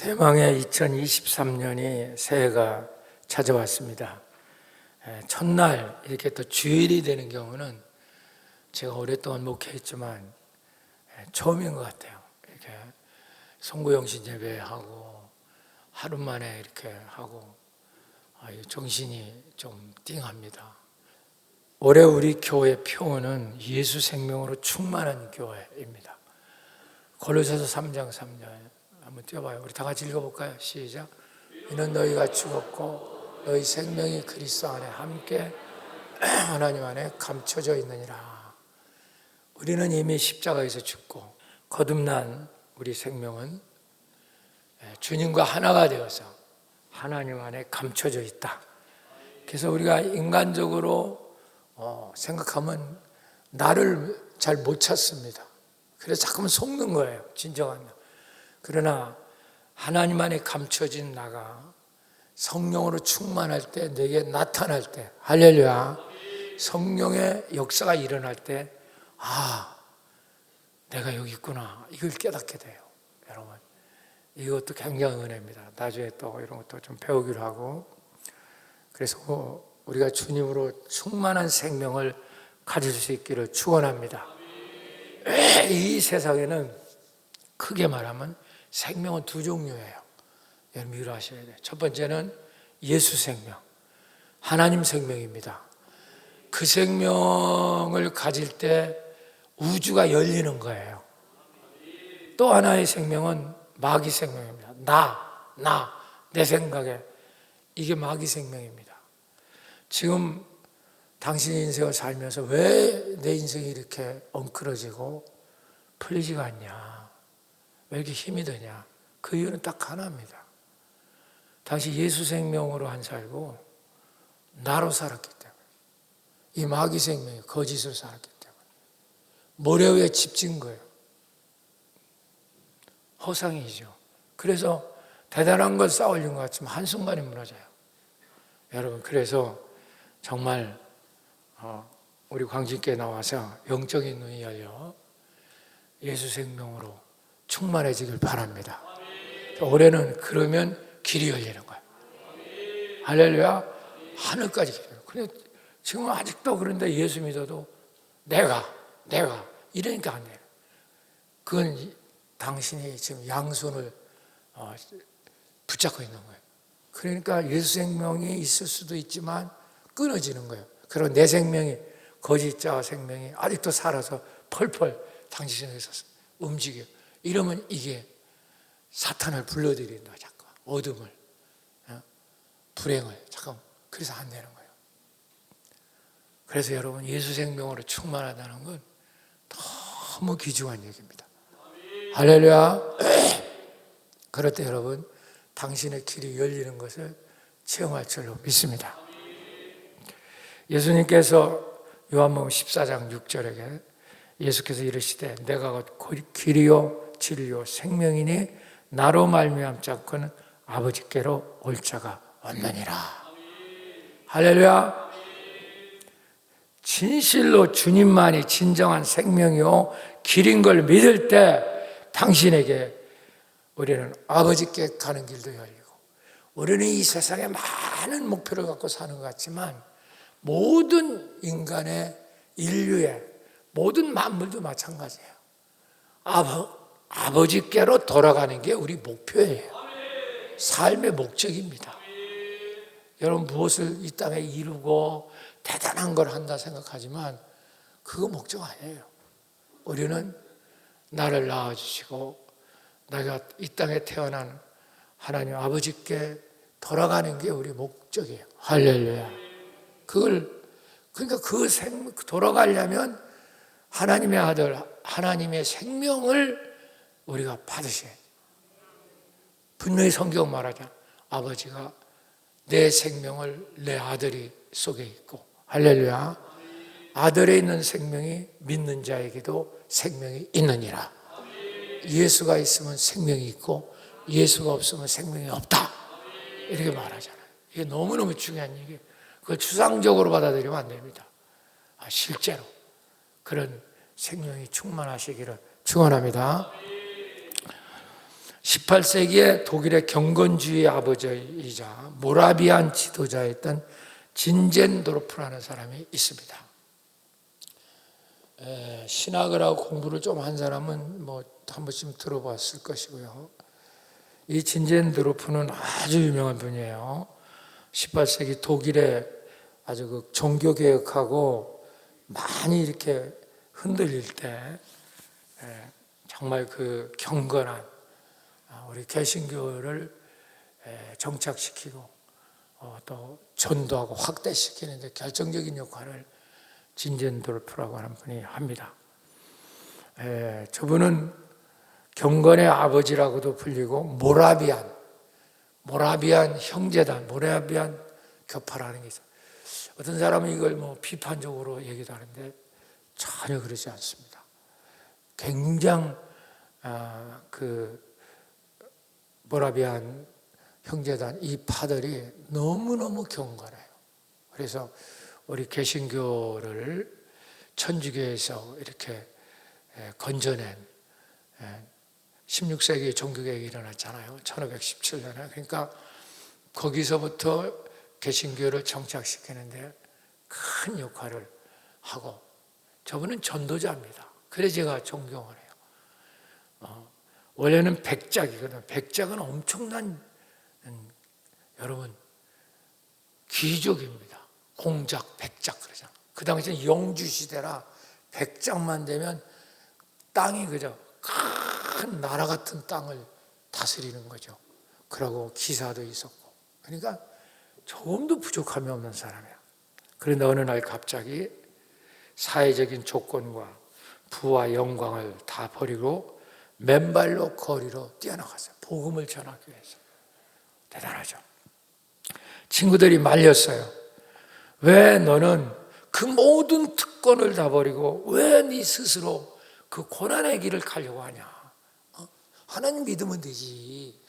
대망의 2023년이 새해가 찾아왔습니다. 첫날 이렇게 또 주일이 되는 경우는 제가 오랫동안 목회했지만 처음인 것 같아요. 이렇게 송구영신 예배하고 하루 만에 이렇게 하고 정신이 좀 띵합니다. 올해 우리 교회 표어는 예수 생명으로 충만한 교회입니다. 골로새서 3장 3절 한번 띄워봐요. 우리 다 같이 읽어볼까요? 시작. 이는 너희가 죽었고 너희 생명이 그리스도 안에 함께 하나님 안에 감춰져 있느니라. 우리는 이미 십자가에서 죽고 거듭난 우리 생명은 주님과 하나가 되어서 하나님 안에 감춰져 있다. 그래서 우리가 인간적으로 생각하면 나를 잘 못 찾습니다. 그래서 자꾸만 속는 거예요. 진정한 나. 그러나 하나님 안에 감춰진 나가 성령으로 충만할 때, 내게 나타날 때, 할렐루야, 성령의 역사가 일어날 때, 내가 여기 있구나, 이걸 깨닫게 돼요. 여러분, 이것도 굉장히 은혜입니다. 나중에 또 이런 것도 좀 배우기로 하고, 그래서 우리가 주님으로 충만한 생명을 가질 수 있기를 축원합니다. 이 세상에는 크게 말하면 생명은 두 종류예요. 여러분 이걸 아셔야 돼요. 첫 번째는 예수 생명, 하나님 생명입니다. 그 생명을 가질 때 우주가 열리는 거예요. 또 하나의 생명은 마귀 생명입니다. 내 생각에 이게 마귀 생명입니다. 지금 당신 인생을 살면서 왜 내 인생이 이렇게 엉클어지고 풀리지가 않냐? 왜 이렇게 힘이 드냐? 그 이유는 딱 하나입니다. 당시 예수 생명으로 안 살고 나로 살았기 때문에, 이 마귀 생명이 거짓으로 살았기 때문에 모래 위에 집진 거예요. 허상이죠. 그래서 대단한 걸 쌓아올린 것 같지만 한순간에 무너져요. 여러분, 그래서 정말 우리 광진교회 나와서 영적인 눈이 열려 예수 생명으로 충만해지길 바랍니다. 올해는 그러면 길이 열리는 거예요. 할렐루야. 하늘까지 길이 열려요. 근데 지금 아직도 그런데 예수 믿어도 내가 이러니까 안 돼요. 그건 당신이 지금 양손을 붙잡고 있는 거예요. 그러니까 예수 생명이 있을 수도 있지만 끊어지는 거예요. 그리고 내 생명이, 거짓자 생명이 아직도 살아서 펄펄 당신에서 움직여요. 이러면 이게 사탄을 불러들인다. 자꾸 어둠을, 불행을 잠깐, 그래서 안 되는 거예요. 그래서 여러분, 예수 생명으로 충만하다는 건 너무 귀중한 얘기입니다. 할렐루야. 그럴 때 여러분, 당신의 길이 열리는 것을 체험할 줄로 믿습니다. 예수님께서 요한복음 14장 6절에 예수께서 이르시되 내가 곧 길이요 진리요 생명이니 나로 말미암지 않고는 아버지께로 올 자가 없느니라. 할렐루야. 진실로 주님만이 진정한 생명이요 길인 걸 믿을 때 당신에게 우리는 아버지께 가는 길도 열리고, 우리는 이 세상에 많은 목표를 갖고 사는 것 같지만 모든 인간의, 인류의 모든 만물도 마찬가지예요. 아버지께로 돌아가는 게 우리 목표예요. 삶의 목적입니다. 여러분, 무엇을 이 땅에 이루고 대단한 걸 한다 생각하지만 그거 목적 아니에요. 우리는 나를 낳아주시고 내가 이 땅에 태어난 하나님 아버지께 돌아가는 게 우리 목적이에요. 할렐루야. 그러니까 돌아가려면 하나님의 아들, 하나님의 생명을 우리가 받으셔야 돼요. 분명히 성경 말하자. 아버지가 내 생명을 내 아들이 속에 있고, 할렐루야. 아들에 있는 생명이 믿는 자에게도 생명이 있느니라. 예수가 있으면 생명이 있고 예수가 없으면 생명이 없다. 이렇게 말하잖아요. 이게 너무너무 중요한 얘기예요. 그걸 추상적으로 받아들이면 안 됩니다. 실제로 그런 생명이 충만하시기를 축원합니다. 18세기에 독일의 경건주의의 아버지이자 모라비안 지도자였던 진젠도르프라는 사람이 있습니다. 신학을 하고 공부를 좀 한 사람은 뭐 한 번쯤 들어봤을 것이고요. 이 진젠도르프는 아주 유명한 분이에요. 18세기 독일의 아주 그 종교개혁하고 많이 이렇게 흔들릴 때 정말 그 경건한 우리 개신교를 정착시키고 또 전도하고 확대시키는 데 결정적인 역할을 진젠도르프라고 하는 분이 합니다. 저분은 경건의 아버지라고도 불리고 모라비안 형제단, 모라비안 교파라는 게 있어요. 어떤 사람은 이걸 뭐 비판적으로 얘기도 하는데 전혀 그러지 않습니다. 굉장히 그 모라비안 형제단 이 파들이 너무너무 경건해요. 그래서 우리 개신교를 천주교에서 이렇게 건져낸 16세기에 종교개혁이 일어났잖아요. 1517년에. 그러니까 거기서부터 개신교를 정착시키는데 큰 역할을 하고 저분은 전도자입니다. 그래서 제가 존경을 해요. 원래는 백작이거든요. 백작은 엄청난 여러분 귀족입니다. 공작, 백작 그러잖아요. 그 당시에는 영주시대라 백작만 되면 땅이 그저 큰 나라 같은 땅을 다스리는 거죠. 그러고 기사도 있었고. 그러니까 조금도 부족함이 없는 사람이야. 그런데 어느 날 갑자기 사회적인 조건과 부와 영광을 다 버리고 맨발로 거리로 뛰어나갔어요. 복음을 전하기 위해서. 대단하죠. 친구들이 말렸어요. 왜 너는 그 모든 특권을 다 버리고 왜 네 스스로 그 고난의 길을 가려고 하냐? 하나님 믿으면 되지.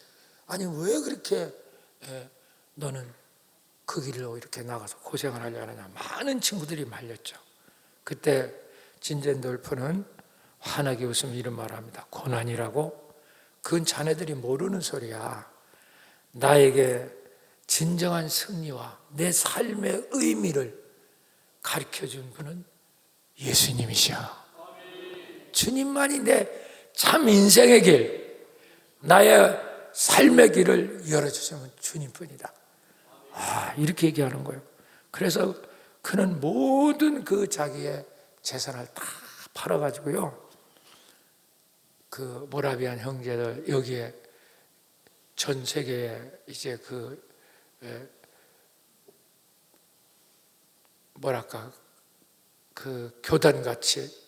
아니 왜 그렇게 너는 그 길로 이렇게 나가서 고생을 하려 하느냐? 많은 친구들이 말렸죠. 그때 진젠도르프는 환하게 웃으며 이런 말을 합니다. 고난이라고? 그건 자네들이 모르는 소리야. 나에게 진정한 승리와 내 삶의 의미를 가르쳐준 분은 예수님이시야. 주님만이 내 참 인생의 길, 나의 삶의 길을 열어주시면 주님뿐이다. 이렇게 얘기하는 거예요. 그래서 그는 모든 그 자기의 재산을 다 팔아가지고요. 그 모라비안 형제들 여기에 전 세계에 이제 그 교단같이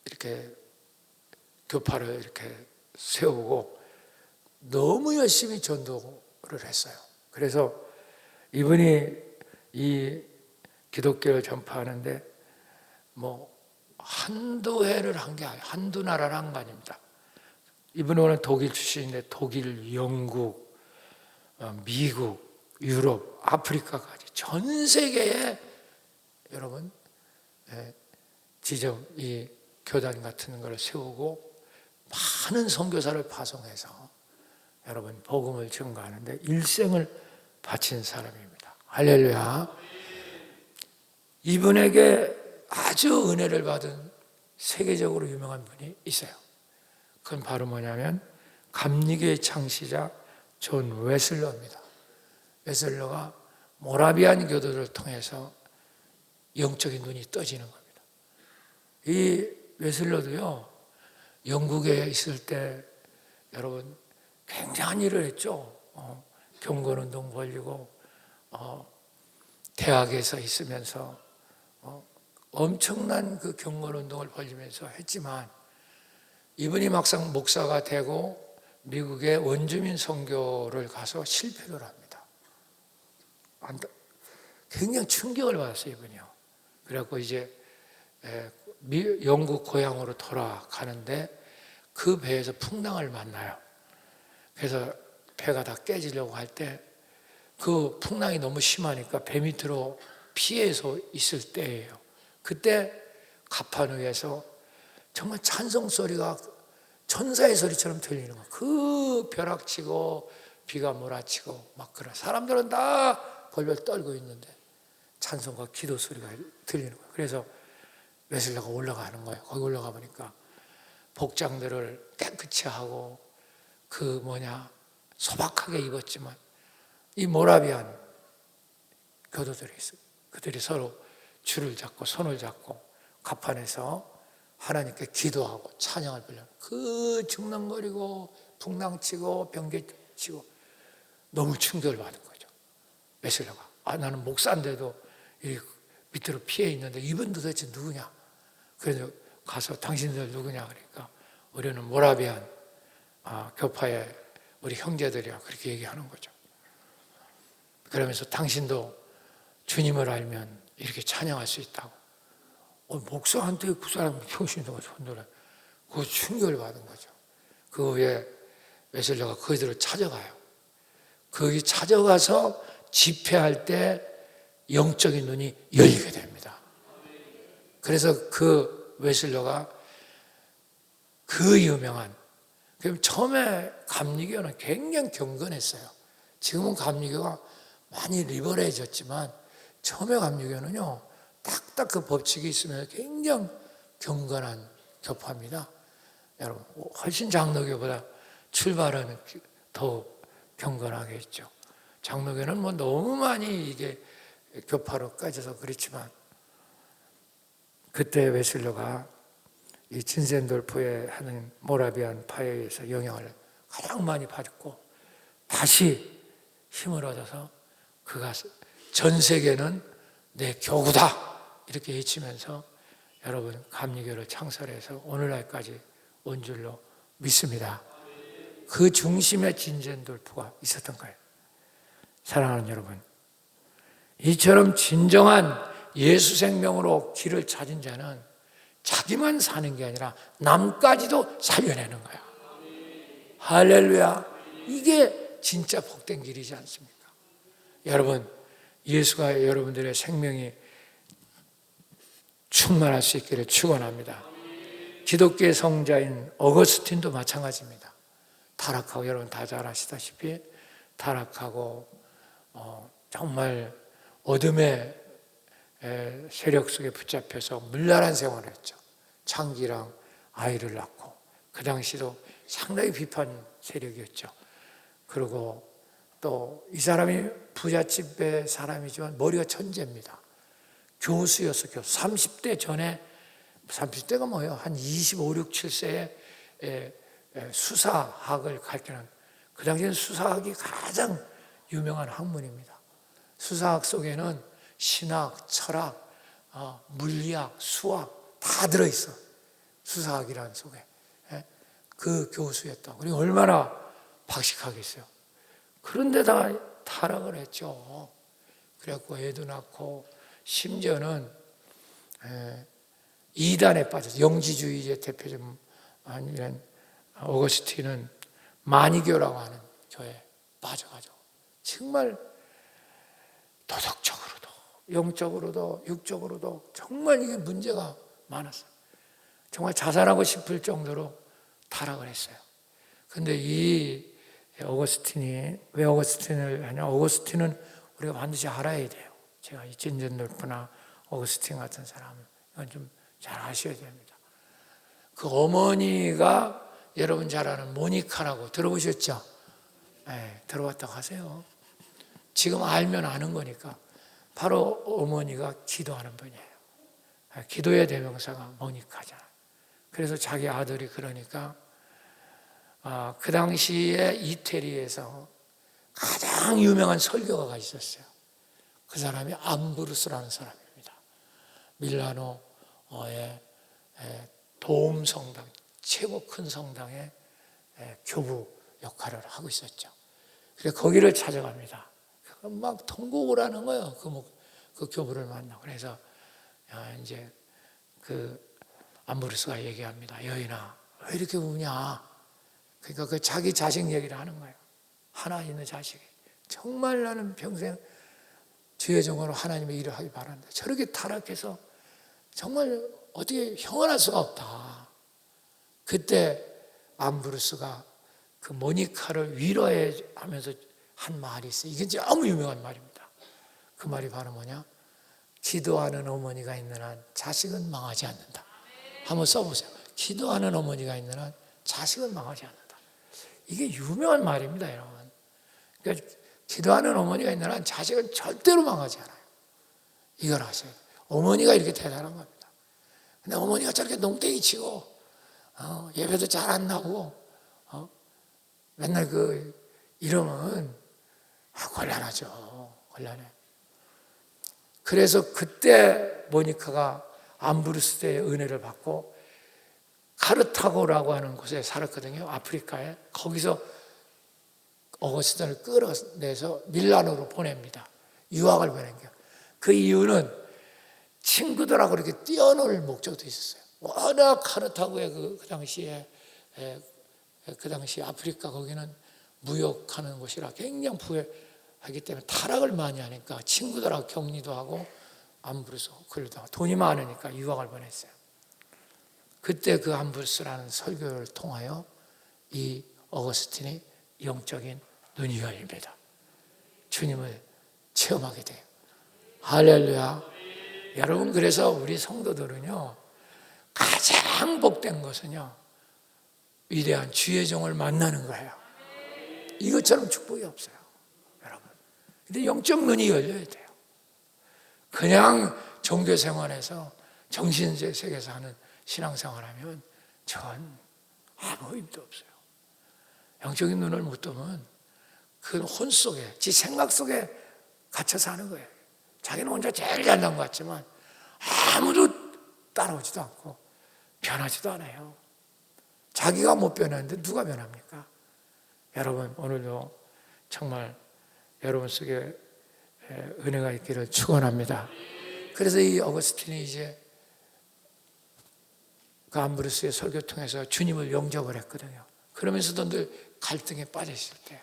이렇게 교파를 이렇게 세우고 너무 열심히 전도를 했어요. 그래서 이분이 이 기독교를 전파하는데 뭐 한두 해를 한 게 아니에요. 한두 나라를 한 거 아닙니다. 이분은 독일 출신인데 독일, 영국, 미국, 유럽, 아프리카까지 전 세계에 여러분 지점 이 교단 같은 걸 세우고 많은 선교사를 파송해서 여러분 복음을 증거하는데 일생을 바친 사람입니다. 할렐루야. 이분에게 아주 은혜를 받은 세계적으로 유명한 분이 있어요. 그건 바로 뭐냐면 감리교의 창시자 존 웨슬러입니다. 웨슬러가 모라비안 교도를 통해서 영적인 눈이 떠지는 겁니다. 이 웨슬러도요, 영국에 있을 때 여러분 굉장한 일을 했죠. 경건운동 벌이고 대학에서 있으면서 엄청난 그 경건운동을 벌이면서 했지만 이분이 막상 목사가 되고 미국의 원주민 선교를 가서 실패를 합니다. 굉장히 충격을 받았어요, 이분이요. 그래갖고 이제 영국 고향으로 돌아가는데 그 배에서 풍랑을 만나요. 그래서 배가 다 깨지려고 할 때 그 풍랑이 너무 심하니까 배 밑으로 피해서 있을 때예요. 그때 갑판 위에서 정말 찬송 소리가 천사의 소리처럼 들리는 거예요. 그 벼락치고 비가 몰아치고 막 그런 사람들은 다 벌벌 떨고 있는데 찬송과 기도 소리가 들리는 거예요. 그래서 웨슬리가 올라가는 거예요. 거기 올라가 보니까 복장들을 깨끗이 하고 소박하게 입었지만 이 모라비안 교도들이 있어요. 그들이 서로 줄을 잡고 손을 잡고 가판에서 하나님께 기도하고 찬양을 불러요. 그 중랑거리고 풍랑치고 번개치고 너무 충격을 받은 거죠. 웨슬리가 나는 목사인데도 이 밑으로 피해 있는데 이분 도대체 누구냐? 그래서 가서 당신들 누구냐? 그러니까 우리는 모라비안 교파의 우리 형제들이야 그렇게 얘기하는 거죠. 그러면서 당신도 주님을 알면 이렇게 찬양할 수 있다고. 목사한테 그 사람 평신도가 손들어요. 그 충격을 받은 거죠. 그 후에 웨슬리가 그들을 찾아가요. 거기 찾아가서 집회할 때 영적인 눈이 열리게 됩니다. 그래서 그 웨슬리가 그 유명한 처음에 감리교는 굉장히 경건했어요. 지금은 감리교가 많이 리버레해졌지만 처음에 감리교는요 딱딱 그 법칙이 있으면 굉장히 경건한 교파입니다. 여러분 훨씬 장로교보다 출발은 더 경건하게 했죠. 장로교는 뭐 너무 많이 이게 교파로 까져서 그렇지만 그때 웨슬리가 이 진센돌프의 하는 모라비안 파회에서 영향을 가장 많이 받고 다시 힘을 얻어서 그가 전 세계는 내 교구다 이렇게 외치면서 여러분 감리교를 창설해서 오늘날까지 온 줄로 믿습니다. 그 중심에 진센돌프가 있었던 거예요. 사랑하는 여러분, 이처럼 진정한 예수 생명으로 길을 찾은 자는 자기만 사는 게 아니라 남까지도 살려내는 거야. 할렐루야. 이게 진짜 복된 길이지 않습니까? 여러분, 예수가 여러분들의 생명이 충만할 수 있기를 축원합니다. 기독교의 성자인 어거스틴도 마찬가지입니다. 타락하고 여러분 다 잘 아시다시피 타락하고 정말 어둠의 세력 속에 붙잡혀서 문란한 생활을 했죠. 창기랑 아이를 낳고 그 당시도 상당히 비판 세력이었죠. 그리고 또 이 사람이 부잣집의 사람이지만 머리가 천재입니다. 교수였어. 교수. 30대 전에 30대가 뭐예요? 한 25, 6, 7세에 수사학을 가르치는 그 당시에는 수사학이 가장 유명한 학문입니다. 수사학 속에는 신학, 철학, 물리학, 수학 다 들어있어. 수사학이라는 속에. 그 교수였다. 그리고 얼마나 박식하겠어요. 그런데다가 타락을 했죠. 그래갖고 애도 낳고 심지어는 이단에 빠져서 영지주의의 대표적 이런 어거스틴은 마니교라고 하는 교회에 빠져가지고 정말 도덕적으로도 영적으로도 육적으로도 정말 이게 문제가 많았어요. 정말 자살하고 싶을 정도로 타락을 했어요. 근데 이 어거스틴이 왜 어거스틴을 하냐? 어거스틴은 우리가 반드시 알아야 돼요. 제가 이 진젠돌프나 어거스틴 같은 사람은 이건 좀 잘 아셔야 됩니다. 그 어머니가 여러분 잘 아는 모니카라고 들어보셨죠? 네, 들어봤다고 하세요. 지금 알면 아는 거니까 바로 어머니가 기도하는 분이에요. 기도의 대명사가 모니카잖아요. 그래서 자기 아들이 그러니까 그 당시에 이태리에서 가장 유명한 설교가가 있었어요. 그 사람이 암브루스라는 사람입니다. 밀라노의 도움 성당, 최고 큰 성당의 교부 역할을 하고 있었죠. 그래서 거기를 찾아갑니다. 막 통곡을 하는 거예요. 그 교부를 만나고. 그래서 이제 그 암브루스가 얘기합니다. 여인아, 왜 이렇게 우냐? 그러니까 그 자기 자식 얘기를 하는 거예요. 하나 있는 자식이. 정말 나는 평생 주의 종으로 하나님의 일을 하기 바란다. 저렇게 타락해서 정말 어떻게 형언할 수가 없다. 그때 암브루스가 그 모니카를 위로하면서 한 말이 있어요. 이게 너무 유명한 말입니다. 그 말이 바로 뭐냐? 기도하는 어머니가 있는 한 자식은 망하지 않는다. 한번 써보세요. 기도하는 어머니가 있는 한 자식은 망하지 않는다. 이게 유명한 말입니다, 여러분. 그러니까 기도하는 어머니가 있는 한 자식은 절대로 망하지 않아요. 이걸 아셔야 돼요. 어머니가 이렇게 대단한 겁니다. 근데 어머니가 저렇게 농땡이 치고 예배도 잘 안 나오고 맨날 이러면 곤란하죠. 곤란해. 그래서 그때 모니카가 암브루스 때의 은혜를 받고 카르타고라고 하는 곳에 살았거든요. 아프리카에. 거기서 어거스틴을 끌어내서 밀라노로 보냅니다. 유학을 보낸 거예요. 그 이유는 친구들하고 이렇게 뛰어놀 목적도 있었어요. 워낙 카르타고의 그 당시에 아프리카 거기는 무역하는 곳이라 굉장히 부유하기 때문에 타락을 많이 하니까 친구들하고 격리도 하고 암브루스 글도 하고 돈이 많으니까 유학을 보냈어요. 그때 그 암브루스라는 설교를 통하여 이 어거스틴이 영적인 눈이 열립니다. 주님을 체험하게 돼요. 할렐루야. 여러분, 그래서 우리 성도들은요, 가장 복된 것은요, 위대한 주의 종을 만나는 거예요. 이것처럼 축복이 없어요, 여러분. 근데 영적 눈이 열려야 돼요. 그냥 종교 생활에서 정신의 세계에서 하는 신앙생활하면 전 아무 힘도 없어요. 영적인 눈을 못 뜨면 그 혼 속에, 지 생각 속에 갇혀 사는 거예요. 자기는 혼자 제일 잘난 것 같지만 아무도 따라오지도 않고 변하지도 않아요. 자기가 못 변하는데 누가 변합니까? 여러분, 오늘도 정말 여러분 속에 은혜가 있기를 축원합니다. 그래서 이 어거스틴이 이제 그 암브루스의 설교 통해서 주님을 영접을 했거든요. 그러면서도 늘 갈등에 빠져 있을 때요.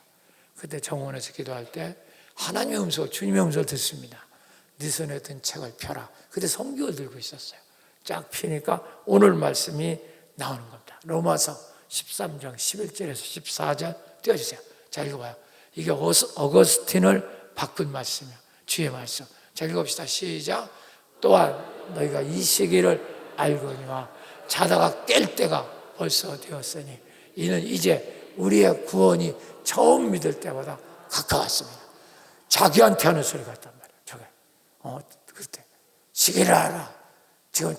그때 정원에서 기도할 때 하나님의 음성, 주님의 음성을 듣습니다. 네 손에 든 책을 펴라. 그때 성경을 들고 있었어요. 쫙 피니까 오늘 말씀이 나오는 겁니다. 로마서 13장 11절에서 14절 띄워주세요. 자, 읽어봐요. 이게 어거스틴을 바꾼 말씀이에요. 주의 말씀. 자, 읽어봅시다. 시작. 또한 너희가 이 시기를 알거니와 자다가 깰 때가 벌써 되었으니 이는 이제 우리의 구원이 처음 믿을 때보다 가까웠습니다. 자기한테 하는 소리 같단 말이에요. 저게. 그때 시기를 알아. 지금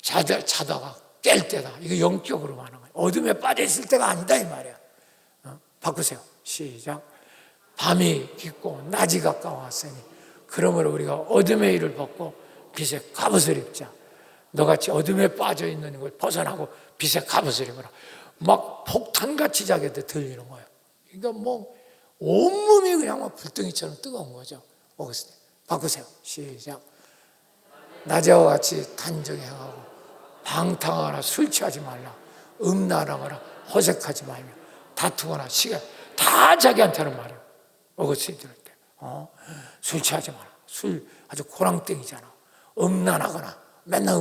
자다가 깰 때다. 이거 영적으로 말하는 거예요. 어둠에 빠져 있을 때가 아니다 이 말이야. 바꾸세요. 시작. 밤이 깊고 낮이 가까웠으니 그러므로 우리가 어둠의 일을 벗고 빛의 갑옷을 입자. 너같이 어둠에 빠져 있는 걸 벗어나고 빛의 갑옷을 입어라. 막 폭탄같이 자기한테 들리는 거예요. 그러니까 뭐 온몸이 그냥 막 불덩이처럼 뜨거운 거죠. 어거스틴. 바꾸세요. 시작. 낮에와 같이 단정히 행하고 방탕하거나 술 취하지 말라. 음란하거나 호색하지 말며 다투거나 다 자기한테 하는 말이에요. 어거스틴 들을 때. 술 취하지 마라. 술 아주 고랑땡이잖아. 음란하거나 맨날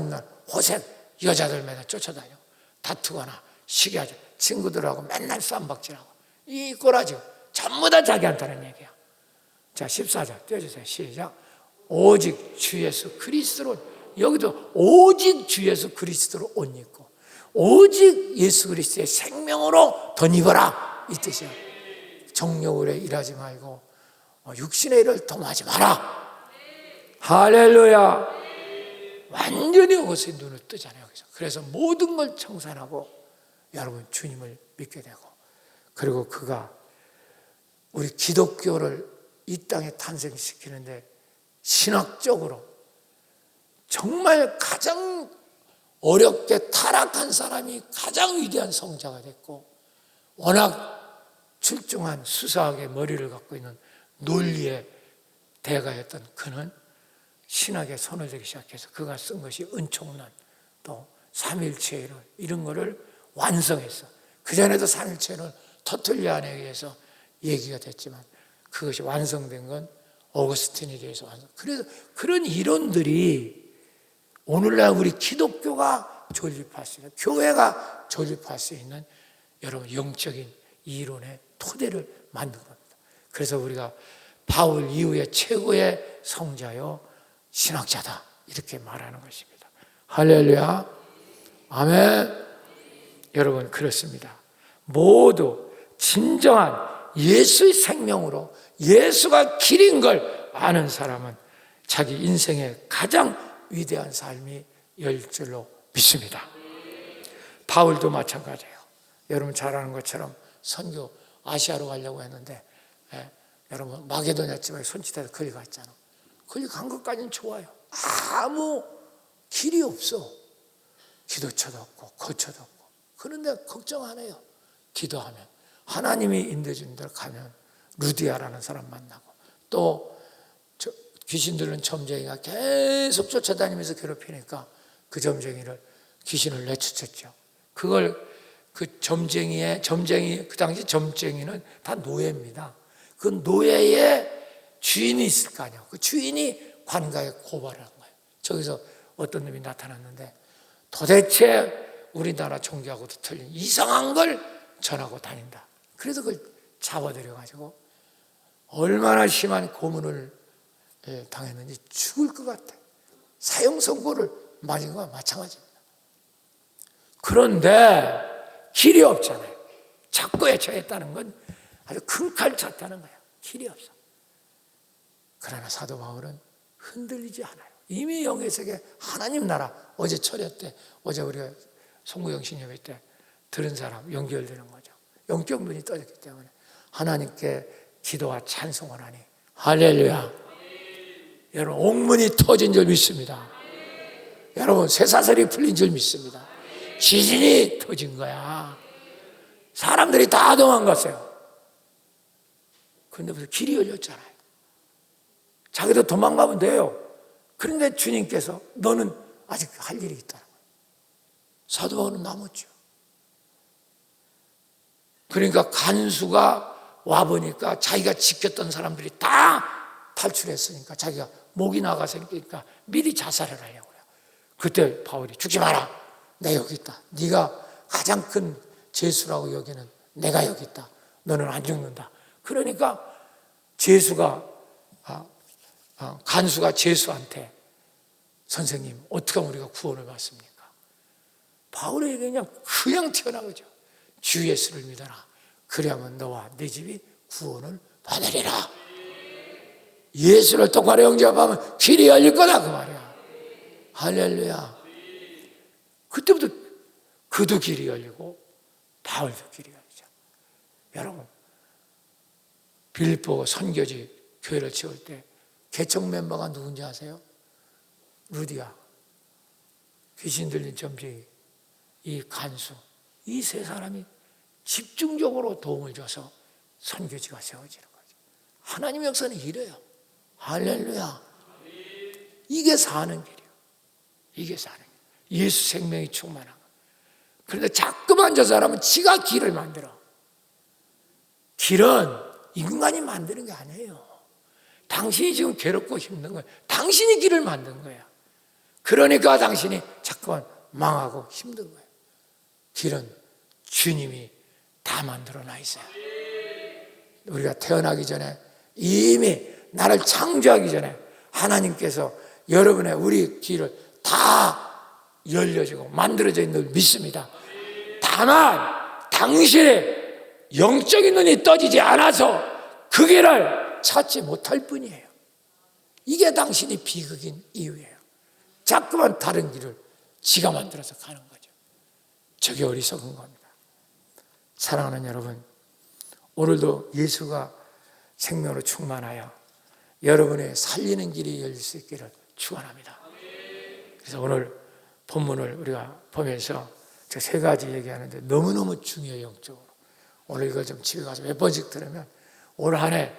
호색 여자들 맨날 쫓아다녀. 다투거나 시기하죠. 친구들하고 맨날 쌈박질하고 이 꼬라지 전부 다 자기한테 하는 얘기야. 자, 14절 띄워주세요. 시작. 오직 주 예수 그리스도로, 여기도 오직 주 예수 그리스도로 옷 입고 오직 예수 그리스도의 생명으로 덧입어라 이 뜻이야. 정욕으로 일하지 말고 육신의 일을 도모하지 마라. 할렐루야. 완전히 어거스틴 눈을 뜨잖아요. 그래서 모든 걸 청산하고 여러분 주님을 믿게 되고, 그리고 그가 우리 기독교를 이 땅에 탄생시키는데 신학적으로 정말 가장 어렵게 타락한 사람이 가장 위대한 성자가 됐고, 워낙 출중한 수사학의 머리를 갖고 있는 논리의 대가였던 그는 신학에 손을 대기 시작해서 그가 쓴 것이 은총론, 또 삼일체의 이론, 이런 거를 완성했어. 그전에도 삼일체는 터툴리안에 의해서 얘기가 됐지만 그것이 완성된 건 어거스틴에 대해서 완성. 그래서 그런 이론들이 오늘날 우리 기독교가 존립할 수 있는, 교회가 존립할 수 있는 여러분 영적인 이론의 토대를 만든 겁니다. 그래서 우리가 바울 이후에 최고의 성자요 신학자다 이렇게 말하는 것입니다. 할렐루야, 아멘. 여러분 그렇습니다. 모두 진정한 예수의 생명으로 예수가 길인 걸 아는 사람은 자기 인생의 가장 위대한 삶이 열 줄로 믿습니다. 바울도 마찬가지예요. 여러분 잘 아는 것처럼 선교 아시아로 가려고 했는데 여러분 마게도냐 지방에 손짓해서 거기 갔잖아. 거기 간 것까지는 좋아요. 아무 길이 없어. 기도처도 없고 거처도 없고. 그런데 걱정 안 해요. 기도하면 하나님이 인도해 주는 데로 가면 루디아라는 사람 만나고 또 귀신 들린 점쟁이가 계속 쫓아다니면서 괴롭히니까 그 점쟁이를 귀신을 내쫓았죠. 그걸 그 점쟁이 그 당시 점쟁이는 다 노예입니다. 그 노예의 주인이 있을 거 아니에요. 그 주인이 관가에 고발을 한 거예요. 저기서 어떤 놈이 나타났는데 도대체 우리나라 종교하고도 틀린 이상한 걸 전하고 다닌다. 그래서 그걸 잡아들여가지고 얼마나 심한 고문을 당했는지 죽을 것 같아. 사형 선고를 맞은 거와 마찬가지입니다. 그런데 길이 없잖아요. 착고에 처했다는 건 아주 큰 칼 찼다는 거예요. 길이 없어. 그러나 사도 바울은 흔들리지 않아요. 이미 영의 세계 하나님 나라 어제 철야 때 어제 우리가 송구영신 예배 때 들은 사람 연결되는 거죠. 영적 눈이 떠졌기 때문에 하나님께 기도와 찬송을 하니 할렐루야. 여러분 옥문이 터진 줄 믿습니다. 여러분 쇠사슬이 풀린 줄 믿습니다. 지진이 터진 거야. 사람들이 다 도망갔어요. 그런데 무슨 길이 열렸잖아요. 자기도 도망가면 돼요. 그런데 주님께서 너는 아직 할 일이 있다는 거예요. 사도 바울은 남았죠. 그러니까 간수가 와보니까 자기가 지켰던 사람들이 다 탈출했으니까 자기가 목이 나가서니까 미리 자살을 하려고 해요. 그때 바울이 죽지 마라. 내가 여기 있다. 네가 가장 큰 죄수라고 여기는 내가 여기 있다. 너는 안 죽는다. 그러니까 간수가 죄수한테 선생님 어떻게 하면 우리가 구원을 받습니까? 바울에게 그냥 튀어나오죠. 주 예수를 믿어라. 그래야만 너와 네 집이 구원을 받으리라. 예수를 똑바로 영접하면 길이 열릴 거다 그 말이야. 할렐루야. 그때부터 그도 길이 열리고 바울도 길이 열리죠. 여러분 빌립보 선교지 교회를 지을 때 개척 멤버가 누군지 아세요? 루디아, 귀신 들린 점쟁이, 이 간수, 이 세 사람이 집중적으로 도움을 줘서 선교지가 세워지는 거죠. 하나님의 역사는 이래요. 할렐루야. 이게 사는 길이에요. 이게 사는 길. 예수 생명이 충만한 거. 그런데 자꾸만 저 사람은 지가 길을 만들어. 길은 인간이 만드는 게 아니에요. 당신이 지금 괴롭고 힘든 거예요. 당신이 길을 만든 거야. 그러니까 당신이 자꾸만 망하고 힘든 거예요. 길은 주님이 다 만들어 놔 있어요. 우리가 태어나기 전에 이미 나를 창조하기 전에 하나님께서 여러분의 우리 길을 다 열려주고 만들어져 있는 걸 믿습니다. 다만 당신의 영적인 눈이 떠지지 않아서 그 길을 찾지 못할 뿐이에요. 이게 당신이 비극인 이유예요. 자꾸만 다른 길을 지가 만들어서 가는 거죠. 저게 어리석은 겁니다. 사랑하는 여러분, 오늘도 예수가 생명으로 충만하여 여러분의 살리는 길이 열릴 수 있기를 축원합니다. 그래서 오늘 본문을 우리가 보면서 저 세 가지 얘기하는데 너무너무 중요해요. 영적으로. 오늘 이걸 좀 집에 가서 몇 번씩 들으면 올 한 해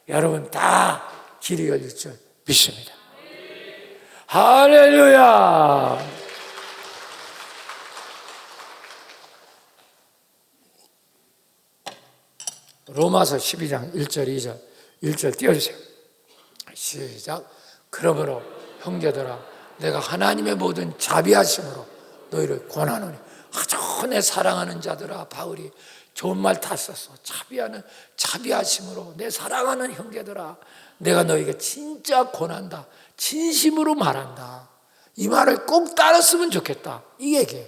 여러분 다 길이 열릴 줄 믿습니다. 할렐루야. 로마서 12장 1절 2절 1절 띄워주세요. 시작. 그러므로 형제들아 내가 하나님의 모든 자비하심으로 너희를 권하노니 아주 내 사랑하는 자들아 바울이 좋은 말 다 썼어. 자비하심으로 내 사랑하는 형제들아, 내가 너에게 진짜 권한다, 진심으로 말한다. 이 말을 꼭 따랐으면 좋겠다, 이 얘기예요.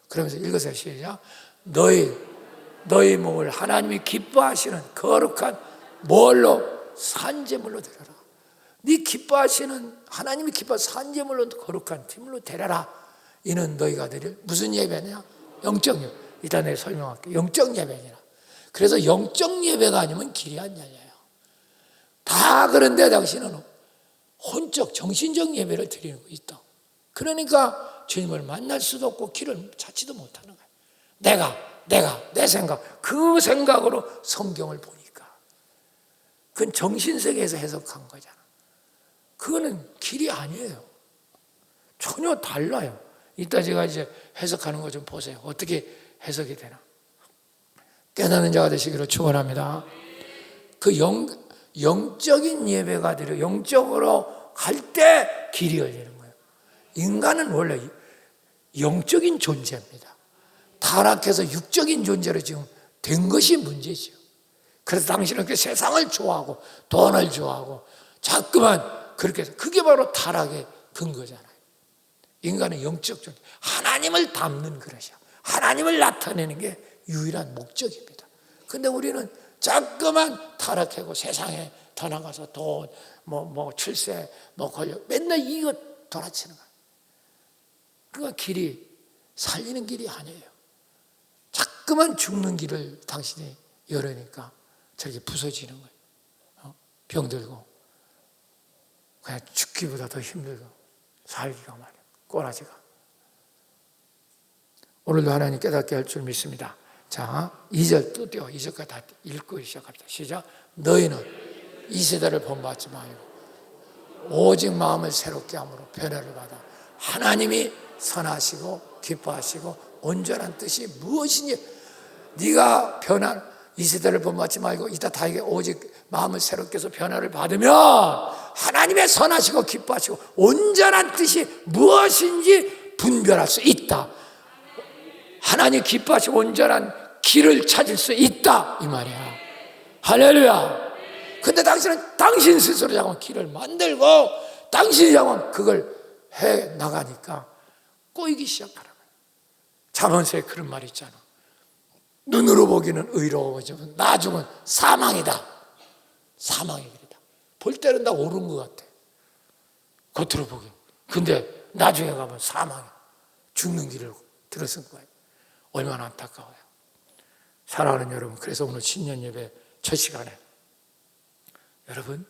그러면서 읽으세요. 시작. 너희 몸을 하나님이 기뻐하시는 거룩한 뭘로? 산제물로 드려라. 네 기뻐하시는, 하나님이 기뻐하시는 산제물로 거룩한 제물로 드려라. 이는 너희가 드릴 무슨 예배냐? 영적 예배. 이따 내가 설명할게. 영적 예배니라. 그래서 영적 예배가 아니면 길이 안 열려요. 다 그런데 당신은 혼적, 정신적 예배를 드리는 거 있다. 그러니까 주님을 만날 수도 없고 길을 찾지도 못하는 거예요. 내 생각, 그 생각으로 성경을 보니까 그건 정신세계에서 해석한 거잖아. 그거는 길이 아니에요. 전혀 달라요. 이따 제가 이제 해석하는 거 좀 보세요. 어떻게 해석이 되나. 깨닫는 자가 되시기를 축원합니다. 그 영적인 예배가 되려 영적으로 갈 때 길이 열리는 거예요. 인간은 원래 영적인 존재입니다. 타락해서 육적인 존재로 지금 된 것이 문제죠. 그래서 당신은 그 세상을 좋아하고 돈을 좋아하고 자꾸만 그렇게 해서 그게 바로 타락의 근거잖아요. 인간은 영적 존재, 하나님을 담는 그릇이야. 하나님을 나타내는 게 유일한 목적입니다. 근데 우리는 자꾸만 타락하고 세상에 더 나가서 돈, 출세, 권력, 맨날 이거 돌아치는 거야. 그러니까 길이, 살리는 길이 아니에요. 자꾸만 죽는 길을 당신이 열으니까 저렇게 부서지는 거예요. 병들고, 그냥 죽기보다 더 힘들고, 살기가 말이야. 꼬라지가. 오늘도 하나님 깨닫게 할 줄 믿습니다. 자, 2절 또 띄워. 2절까지 다 읽고 시작합니다. 시작. 너희는 이 세대를 본받지 말고 오직 마음을 새롭게 함으로 변화를 받아 하나님이 선하시고 기뻐하시고 온전한 뜻이 무엇이니 네가 이 세대를 본받지 말고 이따 다 이게 오직 마음을 새롭게 해서 변화를 받으면 하나님의 선하시고 기뻐하시고 온전한 뜻이 무엇인지 분별할 수 있다. 하나님 기뻐하시고 온전한 길을 찾을 수 있다 이 말이야. 할렐루야. 근데 당신은 당신 스스로 자꾸 길을 만들고 당신이 자꾸 그걸 해 나가니까 꼬이기 시작하는 거야. 잠언서에 그런 말이 있잖아. 눈으로 보기는 의로워지만 나중은 사망이다. 사망의 길이다. 볼 때는 다 옳은 것 같아. 겉으로 보기. 근데 나중에 가면 사망이야. 죽는 길을 들어선 거예요. 얼마나 안타까워요. 사랑하는 여러분, 그래서 오늘 신년 예배 첫 시간에 여러분,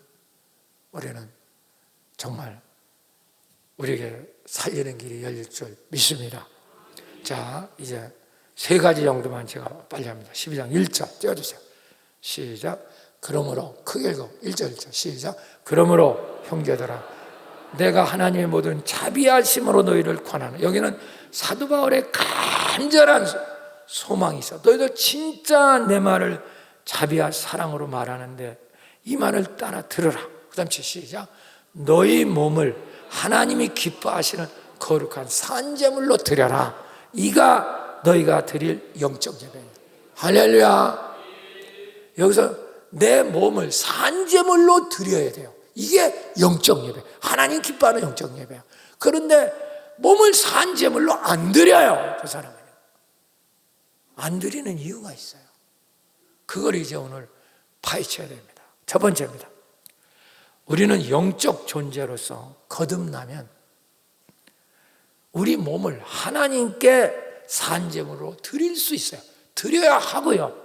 우리는 정말 우리에게 살리는 길이 열릴 줄 믿습니다. 자, 이제 세 가지 정도만 제가 빨리 합니다. 12장 1절 띄워주세요. 시작. 그러므로 크게 읽어. 1절 1절 시작. 그러므로 형제들아, 내가 하나님의 모든 자비하심으로 너희를 권하는. 여기는 사도 바울의 간절한 소망이 있어. 너희들 진짜 내 말을 자비와 사랑으로 말하는데 이 말을 따라 들으라. 그 다음 시작. 너희 몸을 하나님이 기뻐하시는 거룩한 산제물로 드려라. 이가 너희가 드릴 영적 예배예요. 할렐루야. 여기서 내 몸을 산제물로 드려야 돼요. 이게 영적 예배. 하나님 기뻐하는 영적 예배야. 그런데 몸을 산제물로 안 드려요. 그 사람은요. 안 드리는 이유가 있어요. 그걸 이제 오늘 파헤쳐야 됩니다. 첫 번째입니다. 우리는 영적 존재로서 거듭나면 우리 몸을 하나님께 산제물로 드릴 수 있어요. 드려야 하고요.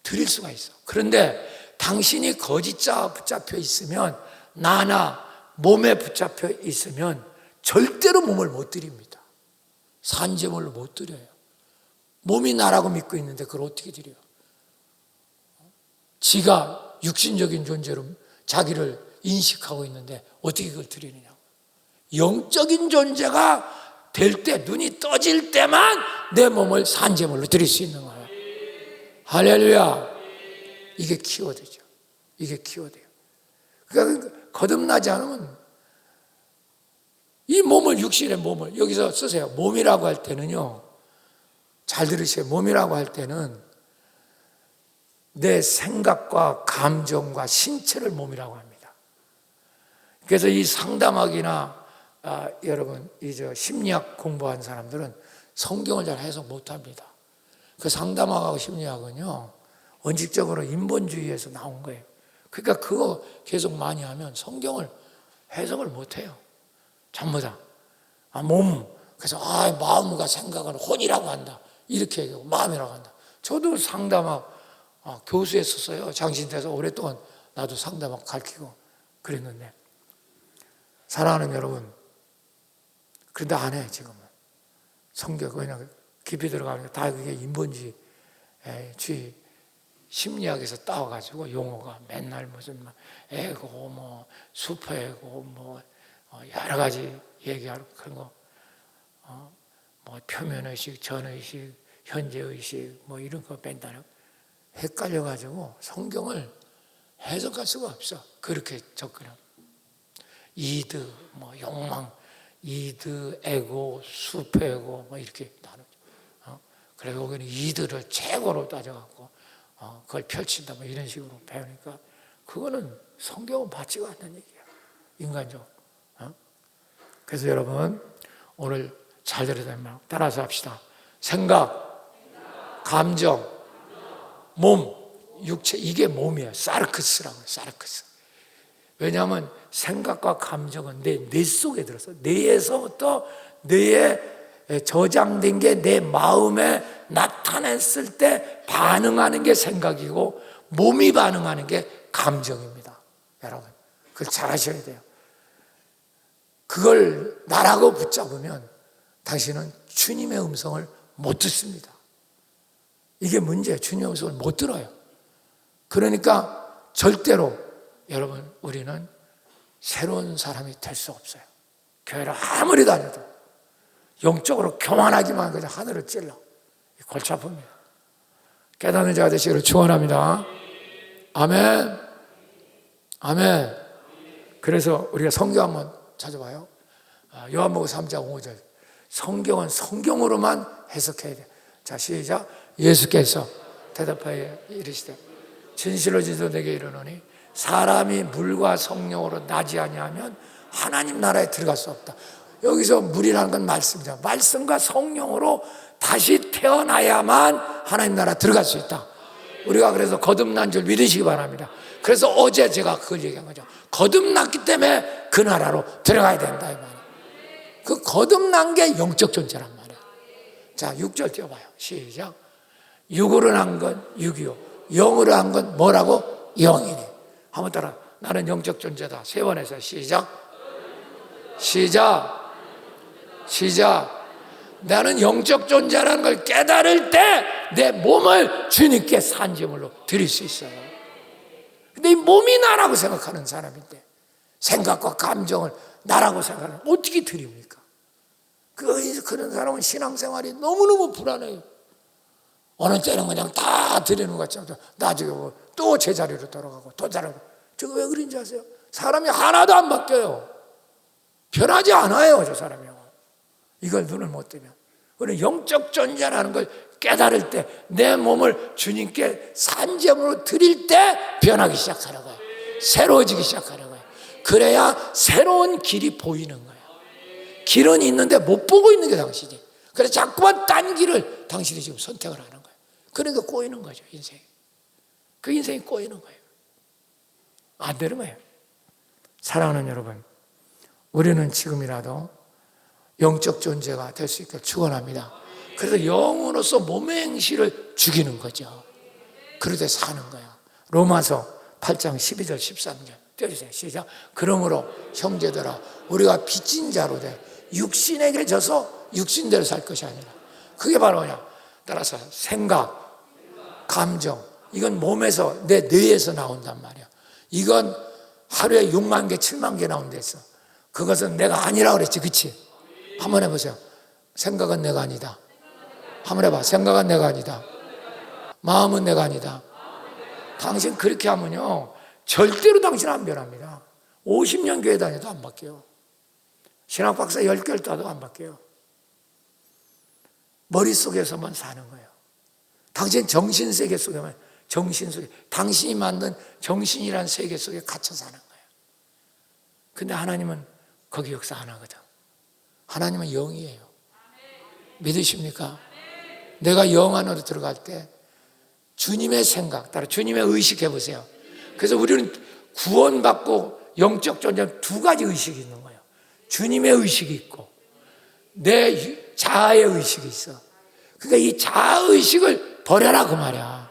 드릴 수가 있어. 그런데 당신이 거짓자 붙잡혀 있으면, 나나 몸에 붙잡혀 있으면 절대로 몸을 못 드립니다. 산제물로 못 드려요. 몸이 나라고 믿고 있는데 그걸 어떻게 드려요? 지가 육신적인 존재로 자기를 인식하고 있는데 어떻게 그걸 드리느냐고. 영적인 존재가 될 때, 눈이 떠질 때만 내 몸을 산제물로 드릴 수 있는 거예요. 할렐루야. 이게 키워드죠. 이게 키워드예요. 그러니까 거듭나지 않으면 이 몸을, 육신의 몸을 여기서 쓰세요. 몸이라고 할 때는요, 잘 들으세요. 몸이라고 할 때는 내 생각과 감정과 신체를 몸이라고 합니다. 그래서 이 상담학이나 여러분 심리학 공부한 사람들은 성경을 잘 해석 못합니다. 그 상담학하고 심리학은요 원칙적으로 인본주의에서 나온 거예요. 그러니까 그거 계속 많이 하면 성경을 해석을 못해요. 전부 다 그래서 마음과 생각은 혼이라고 한다 이렇게 얘기하고 마음이라고 한다. 저도 상담학 교수였었어요. 장신대에서 오랫동안 나도 상담학 가르치고 그랬는데, 사랑하는 여러분, 그런데 안 해 지금은. 성경 그냥 깊이 들어가니까 다 그게 인본주의 심리학에서 따와가지고 용어가 맨날 무슨 에고 슈퍼에고 여러 가지 얘기하고 그런 거 표면의식, 전의식, 현재의식 이런 거 맨날 헷갈려가지고 성경을 해석할 수가 없어. 그렇게 접근하면 이드, 욕망, 이드, 에고, 슈퍼에고 이렇게 나누죠. 그래서 여기는 이드를 최고로 따져갖고 그걸 펼친다 이런 식으로 배우니까 그거는 성경은 맞지가 않는 얘기야, 인간적으로. 그래서 여러분 오늘 잘 들으세요. 따라서 합시다. 생각, 감정, 몸, 육체, 이게 몸이에요. 사르크스라고 해요. 사르크스. 왜냐하면 생각과 감정은 내 속에 들어서 뇌에서부터 뇌에 저장된 게 내 마음에 나타냈을 때 반응하는 게 생각이고 몸이 반응하는 게 감정입니다. 여러분 그걸 잘 아셔야 돼요. 그걸 나라고 붙잡으면 당신은 주님의 음성을 못 듣습니다. 이게 문제예요. 주님의 음성을 못 들어요. 그러니까 절대로 여러분 우리는 새로운 사람이 될 수 없어요. 교회를 아무리 다녀도 영적으로 교만하기만 그냥 하늘을 찔러. 골치 아픕니다. 깨닫는 자가 되시기를 축원합니다. 아멘. 아멘. 그래서 우리가 성경 한번 찾아봐요. 요한복음 3장 5절. 성경은 성경으로만 해석해야 돼요. 자, 시작. 예수께서 대답하여 이르시되 진실로 진실로 내게 이르노니 사람이 물과 성령으로 나지 아니하면 하나님 나라에 들어갈 수 없다. 여기서 물이라는 건 말씀이죠. 말씀과 성령으로 다시 태어나야만 하나님 나라 들어갈 수 있다. 우리가 그래서 거듭난 줄 믿으시기 바랍니다. 그래서 어제 제가 그걸 얘기한 거죠. 거듭났기 때문에 그 나라로 들어가야 된다 이 말이에요. 그 거듭난 게 영적 존재란 말이에요. 자, 6절 띄워봐요. 시작. 육으로 난 건 육이요 영으로 한 건 뭐라고? 영이니. 한번 따라. 나는 영적 존재다. 세 번 해서 시작. 시작. 시작. 나는 영적 존재라는 걸 깨달을 때 내 몸을 주님께 산제물로 드릴 수 있어요. 근데 이 몸이 나라고 생각하는 사람인데 생각과 감정을 나라고 생각하는 어떻게 드립니까? 그런 사람은 신앙생활이 너무너무 불안해요. 어느 때는 그냥 다 드리는 것 같지만 나중에 또 제자리로 돌아가고 또 잘하고. 저거 왜 그런지 아세요? 사람이 하나도 안 바뀌어요. 변하지 않아요, 저 사람이요. 이걸 눈을 못 뜨면. 우리는 영적 존재라는 걸 깨달을 때 내 몸을 주님께 산제물로 드릴 때 변하기 시작하는 거예요. 새로워지기 시작하는 거예요. 그래야 새로운 길이 보이는 거예요. 길은 있는데 못 보고 있는 게 당신이. 그래서 자꾸만 딴 길을 당신이 지금 선택을 하는 거예요. 그러니까 꼬이는 거죠, 인생이. 그 인생이 꼬이는 거예요. 안 되는 거예요. 사랑하는 여러분, 우리는 지금이라도 영적 존재가 될 수 있기를 축원합니다. 그래서 영으로서 몸의 행실을 죽이는 거죠. 그러되 사는 거예요. 로마서 8장 12절 13절 떼주세요. 시작. 그러므로 형제들아 우리가 빚진 자로 돼 육신에게 져서 육신대로 살 것이 아니라 그게 바로 뭐냐? 따라서 생각, 감정 이건 몸에서 내 뇌에서 나온단 말이야. 이건 하루에 6만 개, 7만 개 나온다 했어. 그것은 내가 아니라고 그랬지, 그치? 한번 해보세요. 생각은 내가 아니다. 한번 해봐. 생각은 내가 아니다. 마음은 내가 아니다. 당신 그렇게 하면요 절대로 당신 안 변합니다. 50년 교회 다녀도 안 바뀌어요. 신학 박사 10개를 따도 안 바뀌어요. 머릿속에서만 사는 거예요. 당신 정신세계 속에만 정신 속에, 당신이 만든 정신이란 세계 속에 갇혀 사는 거예요. 근데 하나님은 거기 역사 안 하거든. 하나님은 영이에요. 믿으십니까? 내가 영 안으로 들어갈 때 주님의 생각 따라 주님의 의식 해보세요. 그래서 우리는 구원받고 영적 존재 두 가지 의식이 있는 거예요. 주님의 의식이 있고 내 자아의 의식이 있어. 그러니까 이 자아의식을 버려라 그 말이야.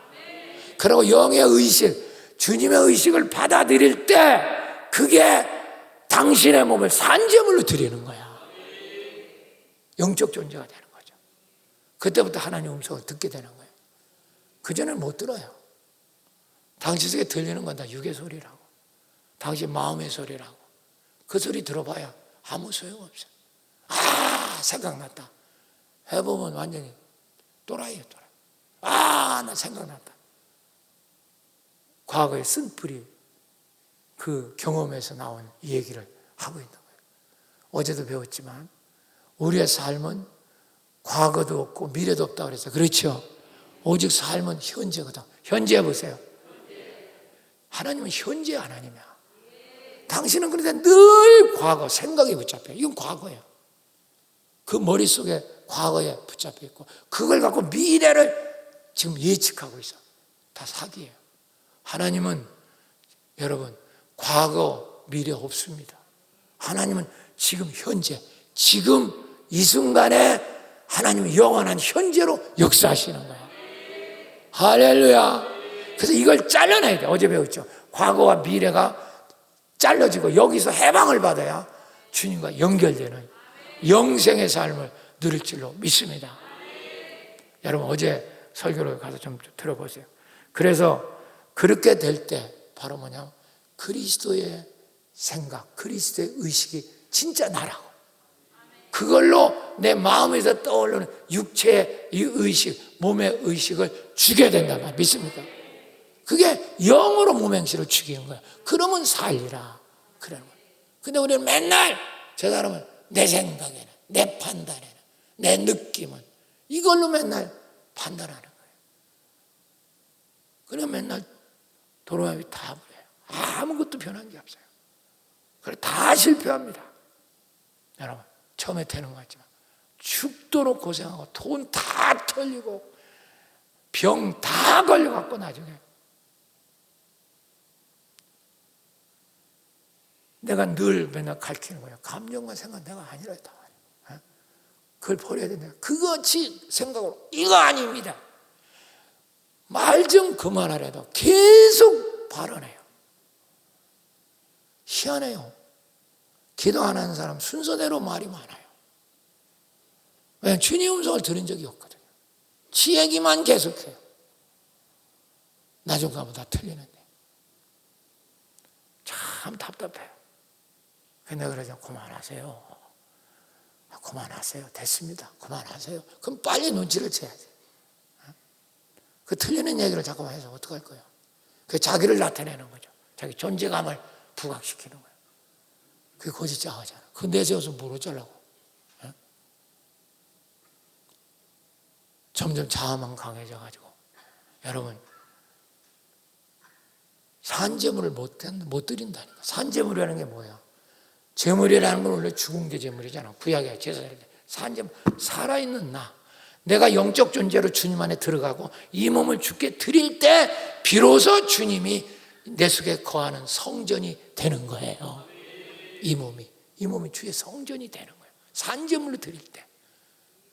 그리고 영의 의식, 주님의 의식을 받아들일 때 그게 당신의 몸을 산제물로 드리는 거야. 영적 존재가 되는 거죠. 그때부터 하나님 음성을 듣게 되는 거예요. 그전에는 못 들어요. 당신 속에 들리는 건 다 육의 소리라고, 당신 마음의 소리라고. 그 소리 들어봐야 아무 소용없어요. 아, 생각났다 해보면 완전히 또라이예요, 또라이. 아, 나 생각났다. 과거에 쓴뿌리 그 경험에서 나온 이 얘기를 하고 있는 거예요. 어제도 배웠지만 우리의 삶은 과거도 없고 미래도 없다고 그랬어요. 그렇죠? 오직 삶은 현재거든. 현재 해보세요. 하나님은 현재 하나님이야. 당신은 그런데 늘 과거, 생각에 붙잡혀. 이건 과거예요. 그 머릿속에 과거에 붙잡혀 있고 그걸 갖고 미래를 지금 예측하고 있어. 다 사기예요. 하나님은 여러분 과거, 미래 없습니다. 하나님은 지금 현재, 지금 이 순간에 하나님은 영원한 현재로 역사하시는 거예요. 할렐루야. 그래서 이걸 잘라내야 돼. 어제 배웠죠. 과거와 미래가 잘라지고 여기서 해방을 받아야 주님과 연결되는 영생의 삶을 누릴 줄로 믿습니다. 여러분 어제 설교를 가서 좀 들어보세요. 그래서 그렇게 될 때 바로 뭐냐, 그리스도의 생각, 그리스도의 의식이 진짜 나라고, 그걸로 내 마음에서 떠오르는 육체의 이 의식, 몸의 의식을 죽여야 된단 말이에요. 믿습니까? 그게 영으로 몸 행실을 죽이는 거야. 그러면 살리라 그러는 거예요. 근데 우리는 맨날 저 사람은 내 생각에는, 내 판단에는, 내 느낌은 이걸로 맨날 판단하는 거예요. 그래서 맨날 도로마비 다 그래요. 아무것도 변한 게 없어요. 그래 다 실패합니다. 여러분 처음에 되는 것 같지만 죽도록 고생하고 돈 다 털리고 병 다 걸려갖고 나중에 내가 늘 맨날 가르치는 거예요. 감정과 생각 내가 아니라다. 그걸 버려야 된다. 그것이 생각으로 이거 아닙니다. 말 좀 그만하래도 계속 발언해요. 희한해요. 기도 안 하는 사람 순서대로 말이 많아요. 왜냐하면 주님 음성을 들은 적이 없거든요. 지 얘기만 계속해요. 나중 가면 다 틀리는데 참 답답해요. 근데 그러죠. 그만하세요. 그만하세요. 됐습니다. 그만하세요. 그럼 빨리 눈치를 채야지. 그 틀리는 얘기를 자꾸만 해서 어떡할 거예요? 그 자기를 나타내는 거죠. 자기 존재감을 부각시키는 거예요. 그게 거짓 자아잖아. 그 내세워서 뭘 어쩌려고. 점점 자아만 강해져가지고 여러분 산재물을 못 드린다니까. 산재물이라는 게 뭐야? 재물이라는 건 원래 죽은 게 재물이잖아. 구약의 제사를 때 산재물, 살아있는 나, 내가 영적 존재로 주님 안에 들어가고 이 몸을 주께 드릴 때 비로소 주님이 내 속에 거하는 성전이 되는 거예요. 이 몸이 주의 성전이 되는 거예요. 산재물로 드릴 때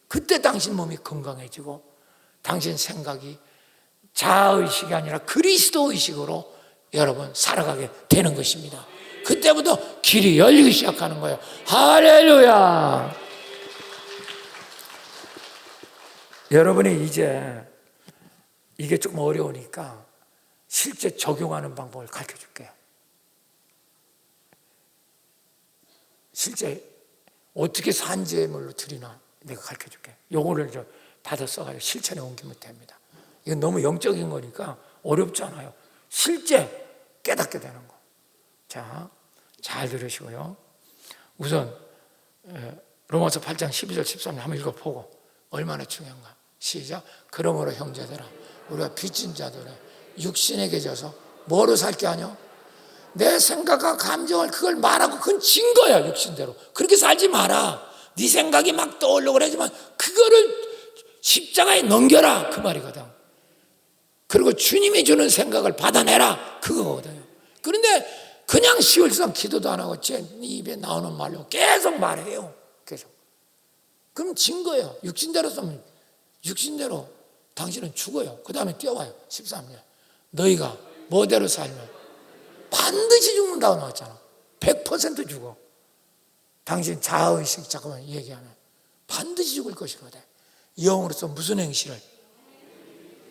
그때 당신 몸이 건강해지고 당신 생각이 자아의식이 아니라 그리스도 의식으로 여러분 살아가게 되는 것입니다. 그때부터 길이 열리기 시작하는 거예요. 할렐루야. 여러분이 이제 이게 조금 어려우니까 실제 적용하는 방법을 가르쳐 줄게요. 실제 어떻게 산재물로 드리나 내가 가르쳐 줄게요. 요거를 좀 받아 써가지고 실천에 옮기면 됩니다. 이건 너무 영적인 거니까 어렵잖아요. 실제 깨닫게 되는 거. 자, 잘 들으시고요. 우선 로마서 8장 12절 13절 한번 읽어보고 얼마나 중요한가. 시작. 그러므로 형제들아 우리가 빚진 자들의 육신에게 져서 뭐로 살게 하냐? 내 생각과 감정을 그걸 말하고 그건 증거야. 육신대로 그렇게 살지 마라. 네 생각이 막 떠오르고 그러지만 그거를 십자가에 넘겨라 그 말이거든. 그리고 주님이 주는 생각을 받아내라 그거거든요. 그런데 그냥 시울성 기도도 안 하고 제 입에 나오는 말로 계속 말해요. 계속. 그럼 증거예요. 육신대로 쓰면 육신대로 당신은 죽어요. 그 다음에 뛰어와요. 13년 너희가 뭐대로 살면 반드시 죽는다고 나왔잖아. 100% 죽어. 당신 자아의식 잠깐만 얘기하면 반드시 죽을 것이거든. 영으로서 무슨 행실을?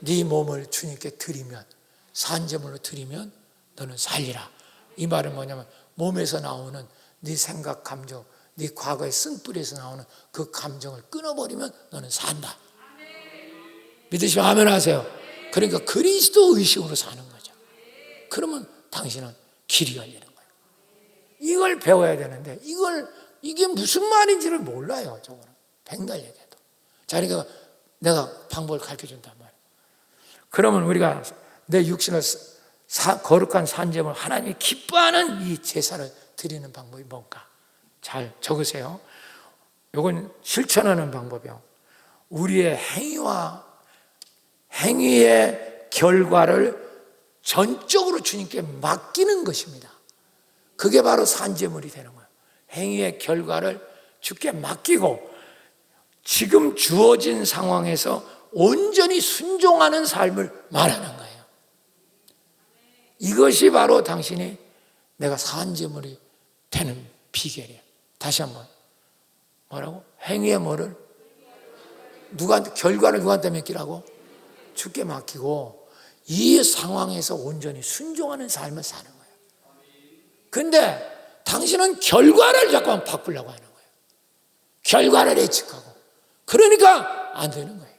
네 몸을 주님께 드리면, 산제물로 드리면 너는 살리라. 이 말은 뭐냐면 몸에서 나오는 네 생각, 감정, 네 과거의 쓴뿌리에서 나오는 그 감정을 끊어버리면 너는 산다. 믿으시면 아멘 하세요. 그러니까 그리스도 의식으로 사는 거죠. 그러면 당신은 길이 열리는 거예요. 이걸 배워야 되는데 이게 무슨 말인지를 몰라요. 저거는 백날 얘기해도. 자, 그러니까 내가 방법을 가르쳐준단 말이에요. 그러면 우리가 내 육신을 거룩한 산제물 하나님이 기뻐하는 이 제사를 드리는 방법이 뭔가 잘 적으세요. 이건 실천하는 방법이요. 우리의 행위의 결과를 전적으로 주님께 맡기는 것입니다. 그게 바로 산제물이 되는 거예요. 행위의 결과를 주께 맡기고 지금 주어진 상황에서 온전히 순종하는 삶을 말하는 거예요. 이것이 바로 당신이 내가 산제물이 되는 비결이에요. 다시 한번 뭐라고? 행위의 뭐를? 결과를 누구한테 맡기라고? 주께 맡기고 이 상황에서 온전히 순종하는 삶을 사는 거예요. 근데 당신은 결과를 자꾸만 바꾸려고 하는 거예요. 결과를 예측하고. 그러니까 안 되는 거예요.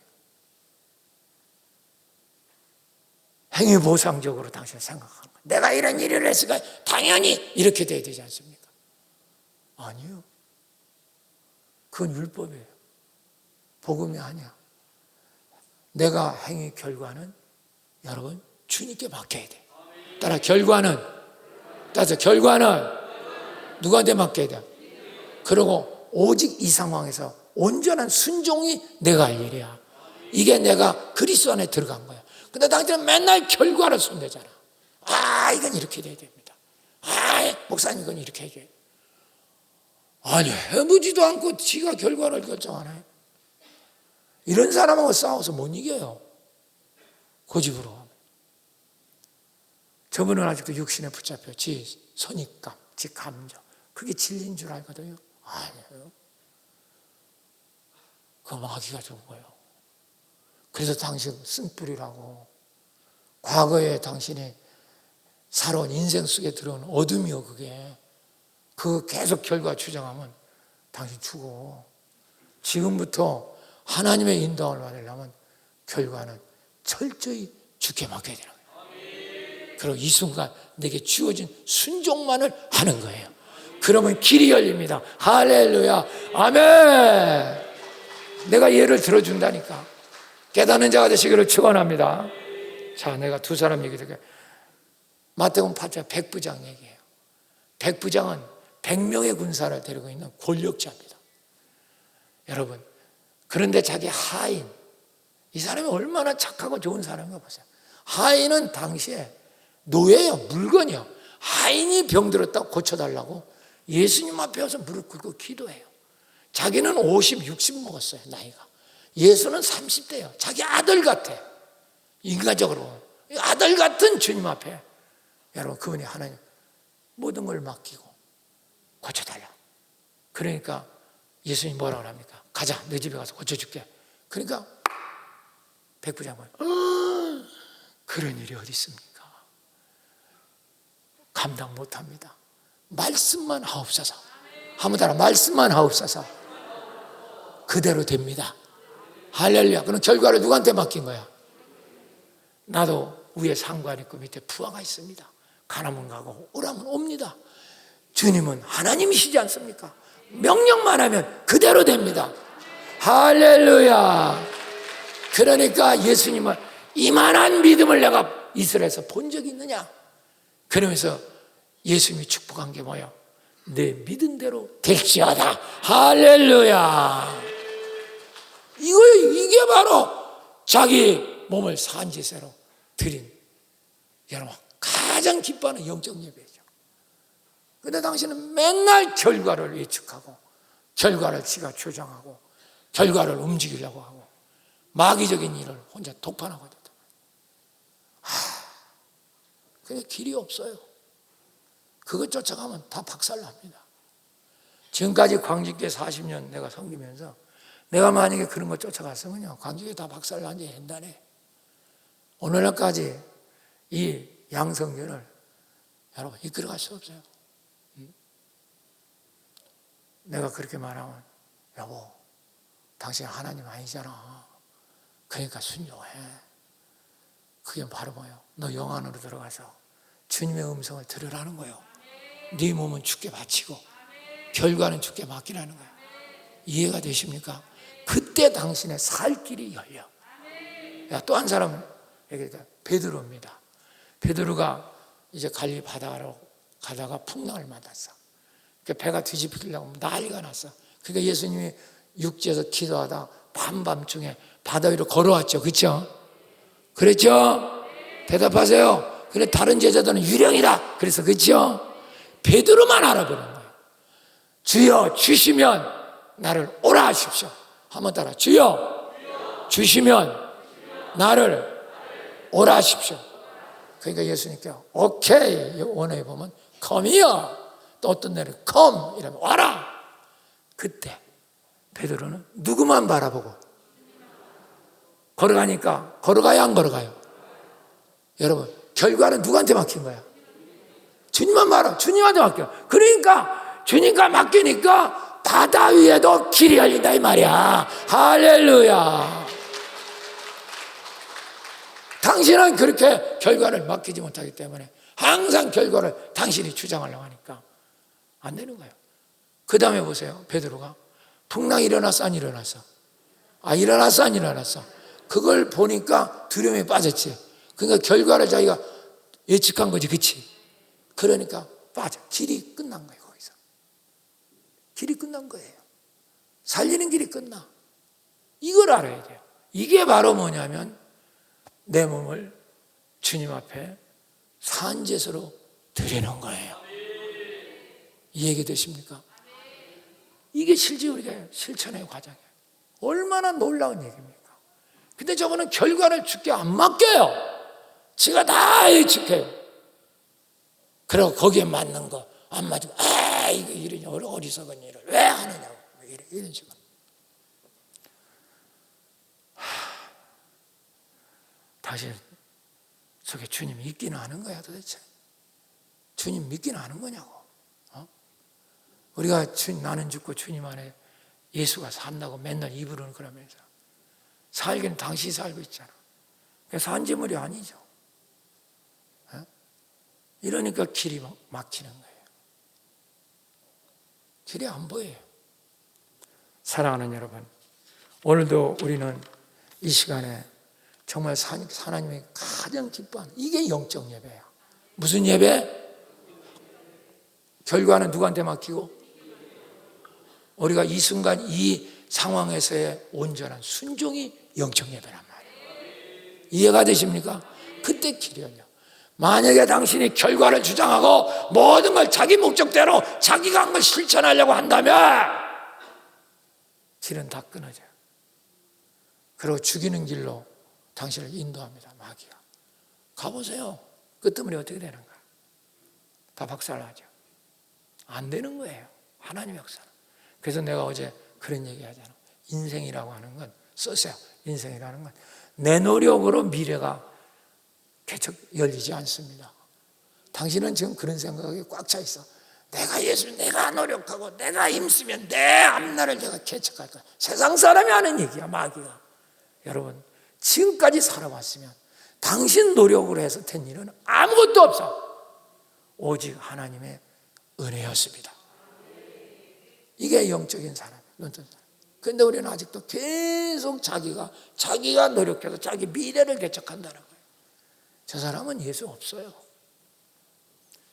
행위 보상적으로 당신은 생각하는 거예요. 내가 이런 일을 했으니까 당연히 이렇게 돼야 되지 않습니까? 아니요. 그건 율법이에요. 복음이 아니야. 내가 행위 결과는 여러분 주님께 맡겨야 돼. 따라 결과는 누구한테 맡겨야 돼? 그리고 오직 이 상황에서 온전한 순종이 내가 할 일이야. 이게 내가 그리스도 안에 들어간 거야. 근데 당신은 맨날 결과를 손대잖아. 이건 이렇게 돼야 됩니다. 목사님 이건 이렇게 해야 돼. 아니 해보지도 않고 지가 결과를 결정하네. 이런 사람하고 싸워서 못 이겨요. 고집으로. 저분은 아직도 육신에 붙잡혀 지 선입감, 지 감정 그게 진리인 줄 알거든요. 아니에요. 그거 마귀가 좋은 거예요. 그래서 당신 쓴뿌리라고 과거에 당신이 살아온 인생 속에 들어온 어둠이요. 그거 계속 결과 추정하면 당신 죽어. 지금부터 하나님의 인도함을 받으려면 결과는 철저히 주께 맡겨야 되는 거예요. 그리고 이 순간 내게 주어진 순종만을 하는 거예요. 그러면 길이 열립니다. 할렐루야. 아멘. 내가 예를 들어준다니까. 깨닫는 자가 되시기를 축원합니다. 자, 내가 두 사람 얘기 드릴게요. 마태복음 8장 백부장 얘기해요. 백부장은 100명의 군사를 데리고 있는 권력자입니다. 여러분, 그런데 자기 하인, 이 사람이 얼마나 착하고 좋은 사람인가 보세요. 하인은 당시에 노예예요. 물건이요. 하인이 병들었다고 고쳐달라고 예수님 앞에 와서 무릎 꿇고 기도해요. 자기는 50, 60 먹었어요. 나이가. 예수는 30대예요. 자기 아들 같아. 인간적으로 아들 같은 주님 앞에 여러분 그분이 하나님 모든 걸 맡기고 고쳐달라. 그러니까 예수님이 뭐라고 합니까? 가자, 내 집에 가서 고쳐줄게. 그러니까 백부장은 그런 일이 어디 있습니까? 감당 못합니다. 말씀만 하옵소서. 한번 따라 말씀만 하옵소서. 그대로 됩니다. 할렐루야. 그럼 결과를 누구한테 맡긴 거야? 나도 위에 상관 있고 밑에 부하가 있습니다. 가라면 가고 오라면 옵니다. 주님은 하나님이시지 않습니까? 명령만 하면 그대로 됩니다. 할렐루야. 그러니까 예수님은 이만한 믿음을 내가 이스라엘에서 본 적이 있느냐? 그러면서 예수님이 축복한 게 뭐예요? 내 믿은 대로 될지어다. 할렐루야. 이게 바로 자기 몸을 산지세로 드린, 여러분 가장 기뻐하는 영적 예배죠. 근데 당신은 맨날 결과를 예측하고 결과를 지가 조장하고 결과를 움직이려고 하고 마귀적인 일을 혼자 독판하고 있다. 그게 길이 없어요. 그것 쫓아가면 다 박살납니다. 지금까지 광직교회 40년 내가 섬기면서 내가 만약에 그런 거 쫓아갔으면요, 광직교회 다 박살난 지 옛날에. 오늘날까지 이 양성교를 여러분 이끌어갈 수 없어요. 내가 그렇게 말하면 여보, 당신 하나님 아니잖아. 그러니까 순종해. 그게 바로 뭐예요? 너 영 안으로 들어가서 주님의 음성을 들으라는 거예요. 네 몸은 주께 바치고 결과는 주께 맡기라는 거예요. 이해가 되십니까? 그때 당신의 살 길이 열려. 또 한 사람은 베드로입니다. 베드로가 이제 갈릴리 바다로 가다가 풍랑을 맞았어. 배가 뒤집히려고 난리가 났어. 그러니까 예수님이 육지에서 기도하다 밤밤중에 바다 위로 걸어왔죠. 그렇죠? 그랬죠? 대답하세요. 그래 다른 제자들은 유령이다. 그래서 그렇죠? 베드로만 알아보는 거예요. 주여 주시면 나를 오라 하십시오. 한번 따라. 주여 주시면 나를 오라 하십시오. 그러니까 예수님께 오케이 원어에 보면 come here. 또 어떤 데는 come 이러면 와라. 그때 베드로는 누구만 바라보고 걸어가니까 걸어가야 안 걸어가요? 여러분 결과는 누구한테 맡긴 거야? 주님만 바라. 주님한테 맡겨. 그러니까 주님과 맡기니까 바다 위에도 길이 열린다 이 말이야. 할렐루야. 당신은 그렇게 결과를 맡기지 못하기 때문에 항상 결과를 당신이 주장하려고 하니까 안 되는 거예요. 그 다음에 보세요. 베드로가 풍랑이 일어났어 안 일어났어? 일어났어 안 일어났어? 그걸 보니까 두려움에 빠졌지. 그러니까 결과를 자기가 예측한 거지. 그치? 그러니까 빠져. 길이 끝난 거예요. 거기서 길이 끝난 거예요. 살리는 길이 끝나. 이걸 알아야 돼요. 이게 바로 뭐냐면 내 몸을 주님 앞에 산제사로 드리는 거예요. 이해가 되십니까? 이게 실제 우리가 실천의 과정이에요. 얼마나 놀라운 얘기입니까? 근데 저거는 결과를 주께 안 맡겨요. 지가 다 예측해요. 그리고 거기에 맞는 거 안 맞으면 이거 이러냐 어리석은 일을 왜 하느냐고 이런 식으로. 다시 저게 주님이 있기는 하는 거야 도대체? 주님 믿기는 하는 거냐고. 우리가 나는 죽고 주님 안에 예수가 산다고 맨날 입으로는 그러면서 살기는 당신이 살고 있잖아. 산지물이 아니죠. 이러니까 길이 막히는 거예요. 길이 안 보여요. 사랑하는 여러분, 오늘도 우리는 이 시간에 정말 하나님이 가장 기뻐하는 이게 영적 예배야. 무슨 예배? 결과는 누구한테 맡기고? 우리가 이 순간 이 상황에서의 온전한 순종이 영적 예배란 말이에요. 이해가 되십니까? 그때 길이 열려. 만약에 당신이 결과를 주장하고 모든 걸 자기 목적대로 자기가 한 걸 실천하려고 한다면 길은 다 끊어져요. 그리고 죽이는 길로 당신을 인도합니다. 마귀가. 가보세요. 끝머리 어떻게 되는가? 다 박살나죠. 안 되는 거예요. 하나님의 역사는. 그래서 내가 어제 그런 얘기 하잖아. 인생이라고 하는 건 썼어요. 인생이라는 건 내 노력으로 미래가 개척 열리지 않습니다. 당신은 지금 그런 생각이 꽉 차 있어. 내가 노력하고 내가 힘쓰면 내 앞날을 내가 개척할 거야. 세상 사람이 하는 얘기야, 마귀가. 여러분, 지금까지 살아왔으면 당신 노력으로 해서 된 일은 아무것도 없어. 오직 하나님의 은혜였습니다. 이게 영적인 사람이에요. 그런데 우리는 아직도 계속 자기가 노력해서 자기 미래를 개척한다는 거예요. 저 사람은 예수 없어요.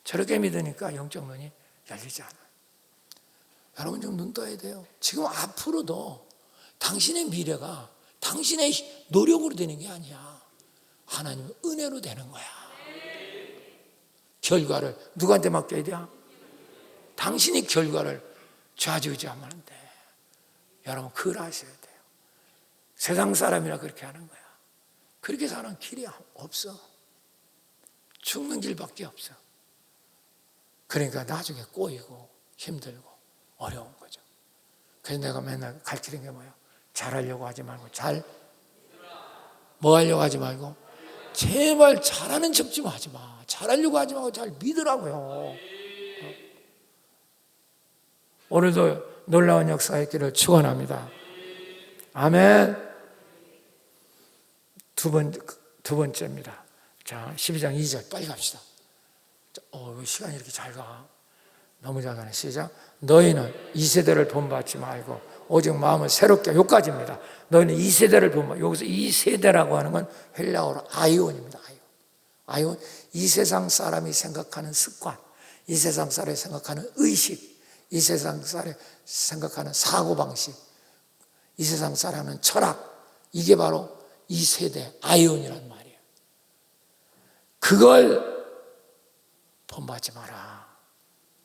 저렇게 믿으니까 영적 눈이 열리지 않아요. 여러분 좀 눈 떠야 돼요. 지금 앞으로도 당신의 미래가 당신의 노력으로 되는 게 아니야. 하나님의 은혜로 되는 거야. 결과를 누구한테 맡겨야 돼? 당신이 결과를 좌지우지하면 안 돼. 여러분 그걸 아셔야 돼요. 세상 사람이라 그렇게 하는 거야. 그렇게 사는 길이 없어. 죽는 길밖에 없어. 그러니까 나중에 꼬이고 힘들고 어려운 거죠. 그래서 내가 맨날 가르치는 게 뭐야? 잘하려고 하지 말고 뭐 하려고 하지 말고 제발 잘하는 척 좀 하지 마. 잘하려고 하지 말고 잘 믿으라고요. 오늘도 놀라운 역사의 있기를 축원합니다. 아멘. 두 번째입니다. 자, 12장 2절 빨리 갑시다. 시간이 이렇게 잘 가. 너무 잘 가네. 시작. 너희는 이 세대를 본받지 말고 오직 마음을 새롭게. 여기까지입니다. 너희는 이 세대를 본받. 여기서 이 세대라고 하는 건 헬라어로 아이온입니다. 아이온. 이 세상 사람이 생각하는 습관, 이 세상 사람이 생각하는 의식, 이 세상 사람이 생각하는 사고방식, 이 세상 사람은 철학. 이게 바로 이 세대 아이온이란 말이에요. 그걸 본받지 마라.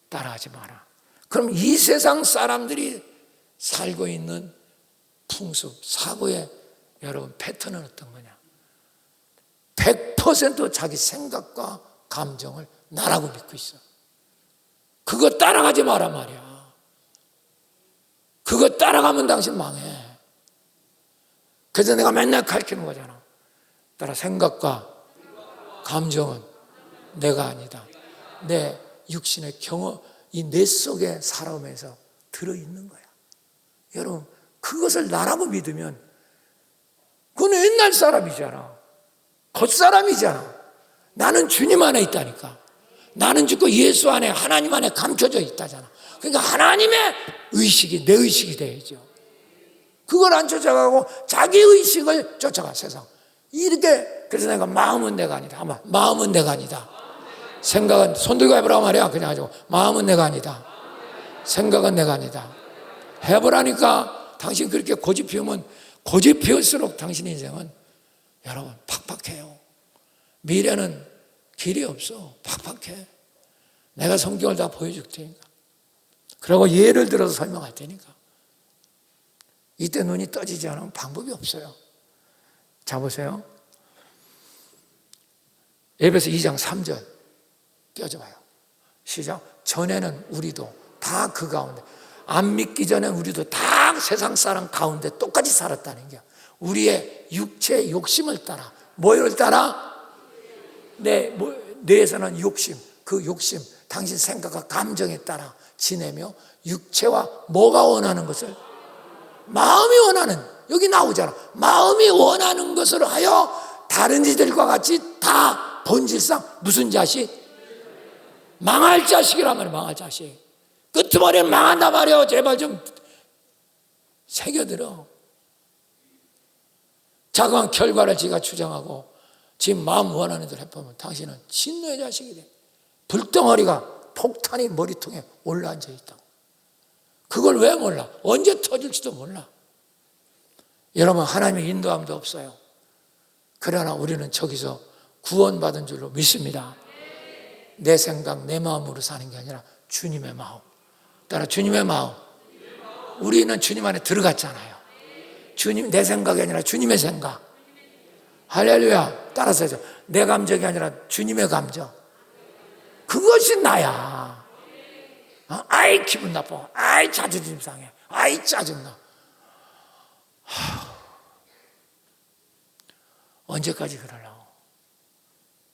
따라하지 마라. 그럼 이 세상 사람들이 살고 있는 풍습, 사고의 여러분 패턴은 어떤 거냐? 100% 자기 생각과 감정을 나라고 믿고 있어. 그거 따라가지 마라 말이야. 그거 따라가면 당신 망해. 그래서 내가 맨날 가르치는 거잖아. 따라 생각과 감정은 내가 아니다. 내 육신의 경험, 이 내 속에 살아오면서 들어있는 거야. 여러분, 그것을 나라고 믿으면 그건 옛날 사람이잖아. 겉사람이잖아. 나는 주님 안에 있다니까. 나는 죽고 예수 안에, 하나님 안에 감춰져 있다잖아. 그러니까 하나님의 의식이 내 의식이 돼야죠. 그걸 안 쫓아가고 자기 의식을 쫓아가, 세상. 이렇게, 그래서 내가 마음은 내가 아니다. 아마 마음은 내가 아니다. 생각은, 손 들고 해보라 말이야. 그냥 가지고. 마음은 내가 아니다. 생각은 내가 아니다. 해보라니까. 당신 그렇게 고집 피우면 고집 피울수록 당신 인생은 여러분 팍팍해요. 미래는 길이 없어. 팍팍해. 내가 성경을 다 보여줄 테니까. 그리고 예를 들어서 설명할 테니까. 이때 눈이 떠지지 않으면 방법이 없어요. 자, 보세요. 에베소 2장 3절 띄워줘봐요. 시작. 전에는 우리도 다 그 가운데, 안 믿기 전에 우리도 다 세상 사람 가운데 똑같이 살았다는 게, 우리의 육체의 욕심을 따라. 뭐를 따라? 뇌에서는 욕심, 그 욕심, 당신 생각과 감정에 따라 지내며 육체와 뭐가 원하는 것을, 마음이 원하는, 여기 나오잖아. 마음이 원하는 것을 하여 다른 이들과 같이 다 본질상 무슨 자식? 망할 자식이란 말이야. 망할 자식. 끄트머리는 망한단 말이야. 제발 좀 새겨들어. 자그마한 결과를 지가 주장하고 지 마음 원하는 대로 해보면 당신은 진노의 자식이 돼. 불덩어리가 폭탄이 머리통에 올라앉아 있다고. 그걸 왜 몰라? 언제 터질지도 몰라. 여러분, 하나님의 인도함도 없어요. 그러나 우리는 저기서 구원받은 줄로 믿습니다. 내 생각, 내 마음으로 사는 게 아니라 주님의 마음. 따라 주님의 마음. 우리는 주님 안에 들어갔잖아요. 주님, 내 생각이 아니라 주님의 생각. 할렐루야. 따라서 해줘. 내 감정이 아니라 주님의 감정. 그것이 나야. 아이 기분 나빠. 아이 자존심 상해. 아이 짜증나. 언제까지 그러려고?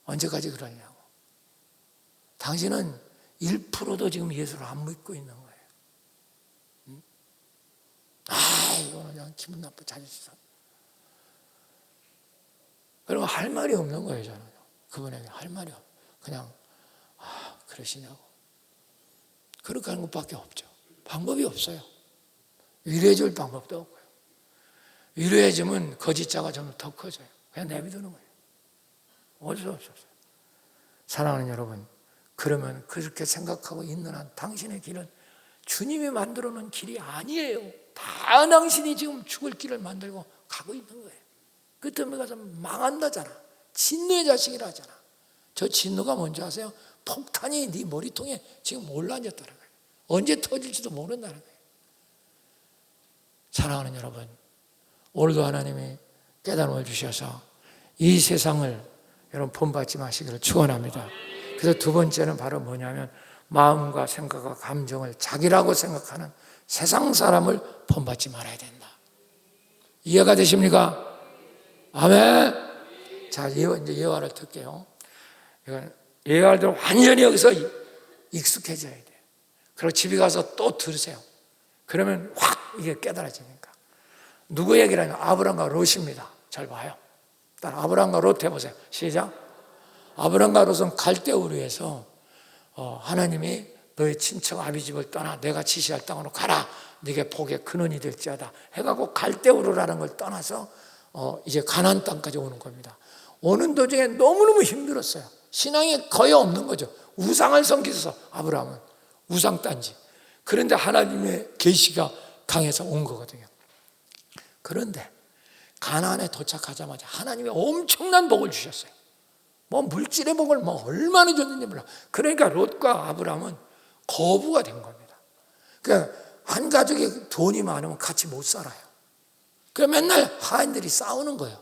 언제까지 그러냐고. 당신은 1%도 지금 예수를 안 믿고 있는 거예요. 응? 이거는 그냥 기분 나빠. 자존심 상해. 그러면 할 말이 없는 거예요, 저는. 그분에게 할 말이 없어요. 그냥, 그러시냐고. 그렇게 하는 것밖에 없죠. 방법이 없어요. 위로해 줄 방법도 없고요. 위로해 주면 거짓자가 좀 더 커져요. 그냥 내비두는 거예요. 어쩔 수 없어요. 사랑하는 여러분, 그러면 그렇게 생각하고 있는 한 당신의 길은 주님이 만들어 놓은 길이 아니에요. 다 당신이 지금 죽을 길을 만들고 가고 있는 거예요. 그 때문에 가서 망한다잖아. 진노의 자식이라 하잖아. 저 진노가 뭔지 아세요? 폭탄이 네 머리통에 지금 올라앉았다는 거예요. 언제 터질지도 모른다는 거예요. 사랑하는 여러분, 오늘도 하나님이 깨달음을 주셔서 이 세상을 여러분 본받지 마시기를 축원합니다. 그래서 두 번째는 바로 뭐냐면 마음과 생각과 감정을 자기라고 생각하는 세상 사람을 본받지 말아야 된다. 이해가 되십니까? 아멘. 자, 이제 예화를 듣게요. 예화를 들어 완전히 여기서 익숙해져야 돼요. 그리고 집에 가서 또 들으세요. 그러면 확 이게 깨달아지니까. 누구 얘기라면 아브람과 롯입니다. 잘 봐요. 일단 아브람과 롯 해보세요. 시작. 아브람과 롯은 갈대우르에서 하나님이 너의 친척 아비 집을 떠나 내가 지시할 땅으로 가라. 네게 복의 근원이 될지어다. 해가고 갈대우르라는 걸 떠나서 이제 가나안 땅까지 오는 겁니다. 오는 도중에 너무너무 힘들었어요. 신앙이 거의 없는 거죠. 우상을 섬기셔서 아브라함은 우상단지. 그런데 하나님의 계시가 강해서 온 거거든요. 그런데 가나안에 도착하자마자 하나님이 엄청난 복을 주셨어요. 뭐 물질의 복을 뭐 얼마나 줬는지 몰라. 그러니까 롯과 아브라함은 거부가 된 겁니다. 그러니까 한 가족이 돈이 많으면 같이 못 살아요. 그래서 맨날 하인들이 싸우는 거예요.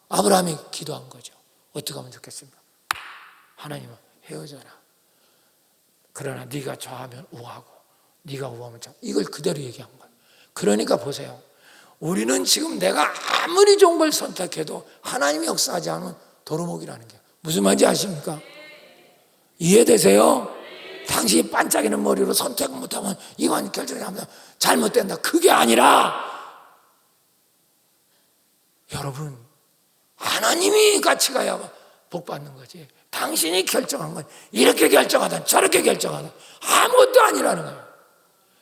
아브라함이 기도한 거죠. 어떻게 하면 좋겠습니까? 하나님은 헤어져라. 그러나 네가 좌하면 우하고 네가 우하면 좌. 이걸 그대로 얘기한 거예요. 그러니까 보세요. 우리는 지금 내가 아무리 좋은 걸 선택해도 하나님이 역사하지 않으면 도루묵이라는 게 무슨 말인지 아십니까? 이해되세요? 당신이 반짝이는 머리로 선택 못하면 이건 결정하면 잘못된다. 그게 아니라 여러분, 하나님이 같이 가야 복 받는 거지. 당신이 결정한 건 이렇게 결정하든 저렇게 결정하든 아무것도 아니라는 거예요.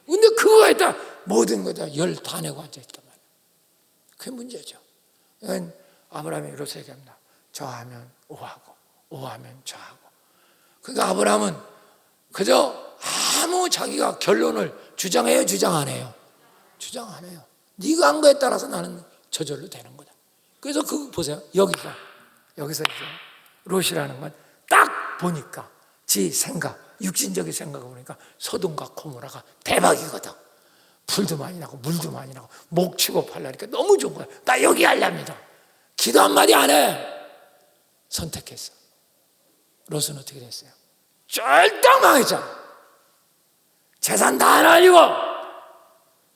근데 그거에다 모든 거다 열 다 내고 앉아있단 말이에요. 그게 문제죠. 아브라함이 이렇게 얘기합니다. 저하면 우하고 우하면 저하고. 그러니까 아브라함은 그저 아무 자기가 결론을 주장해요, 주장 안 해요? 주장 안 해요. 네가 한 거에 따라서 나는 저절로 되는 거다. 그래서 그거 보세요. 여기서 이제 롯이라는 건 딱 보니까 지 생각, 육신적인 생각을 보니까 소돔과 고모라가 대박이거든. 풀도 많이 나고 물도 많이 나고 목 치고 팔라니까 너무 좋은 거야. 나 여기 할랍니다. 기도 한마디 안 해. 선택했어. 롯은 어떻게 됐어요? 쫄딱 망했잖아. 재산 다 날리고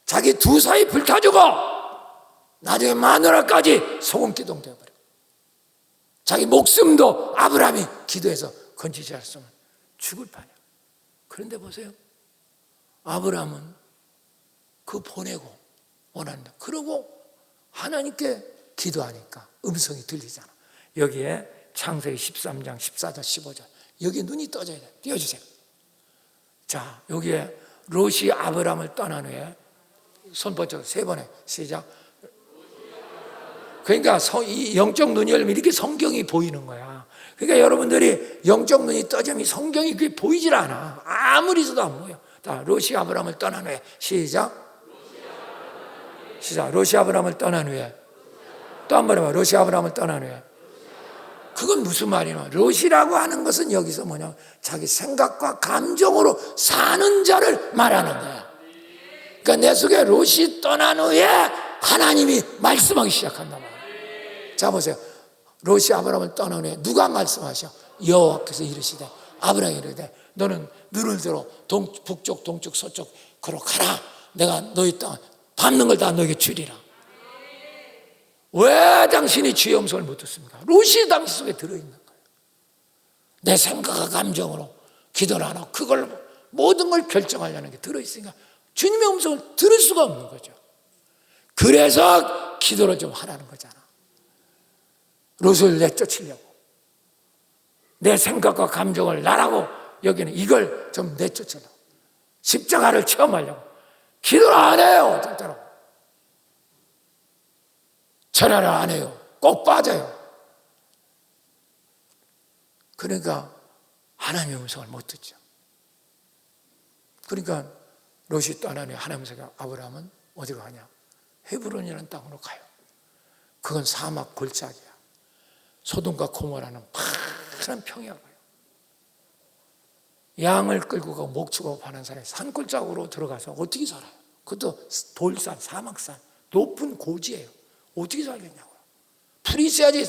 자기 두 사이 불타주고 나중에 마누라까지 소금기둥 되어버려. 자기 목숨도 아브라함이 기도해서 건지지 않았으면 죽을 판이야. 그런데 보세요. 아브라함은 그 보내고 원한다. 그러고 하나님께 기도하니까 음성이 들리잖아. 여기에 창세기 13장 14절 15절 여기 눈이 떠져야 돼. 띄워주세요. 자, 여기에 롯이 아브라함을 떠난 후에 손버쳐 세 번에 시작. 그러니까 이 영적 눈이 열리면 이렇게 성경이 보이는 거야. 그러니까 여러분들이 영적 눈이 떠지면 성경이 그게 보이질 않아. 아무리 써도 안 보여. 자, 롯이 아브라함을 떠난 후에 시작. 롯이 아브라함을 떠난 후에 또 한 번 해봐. 롯이 아브라함을 떠난 후에. 그건 무슨 말이냐? 롯이라고 하는 것은 여기서 뭐냐? 자기 생각과 감정으로 사는 자를 말하는 거야. 그러니까 내 속에 롯이 떠난 후에 하나님이 말씀하기 시작한단 말이야. 자, 보세요. 롯이 아브라함을 떠난 후에 누가 말씀하셔? 여호와께서 이르시되 아브라함이 이르되 너는 눈을 들어 북쪽 동쪽 서쪽 그로 가라. 내가 너희 땅 밟는 걸 다 너에게 주리라. 왜 당신이 주의 음성을 못 듣습니까? 롯이 당신 속에 들어있는 거예요. 내 생각과 감정으로 기도를 안 하고 그걸 모든 걸 결정하려는 게 들어있으니까 주님의 음성을 들을 수가 없는 거죠. 그래서 기도를 좀 하라는 거잖아. 롯을 내쫓으려고. 내 생각과 감정을 나라고 여기는 이걸 좀 내쫓으려고. 십자가를 체험하려고. 기도를 안 해요, 절대로. 절하를 안 해요. 꼭 빠져요. 그러니까 하나님의 음성을 못 듣죠. 그러니까 롯이 떠나니 하나님의 음성이 아브라함은 어디로 가냐? 헤브론이라는 땅으로 가요. 그건 사막 골짜기야. 소돔과 고모라는 파란 평야고요. 양을 끌고 가고 목축하고 파는 사람이 산골짜기로 들어가서 어떻게 살아요? 그것도 돌산, 사막산, 높은 고지예요. 어떻게 살겠냐고요. 풀이 있어야지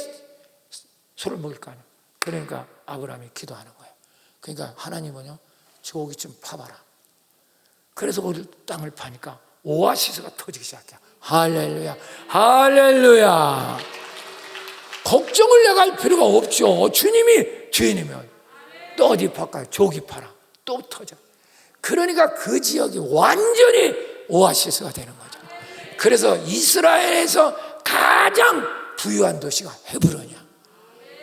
소를 먹을 거 아니에요. 그러니까 아브라함이 기도하는 거예요. 그러니까 하나님은요, 저기 좀 파봐라. 그래서 그 땅을 파니까 오아시스가 터지기 시작해요. 할렐루야, 할렐루야. 걱정을 내가 할 필요가 없죠. 주님이 주인이면 또 어디 팔까요? 저기 팔아. 또 터져. 그러니까 그 지역이 완전히 오아시스가 되는 거죠. 그래서 이스라엘에서 가장 부유한 도시가 헤브론이야.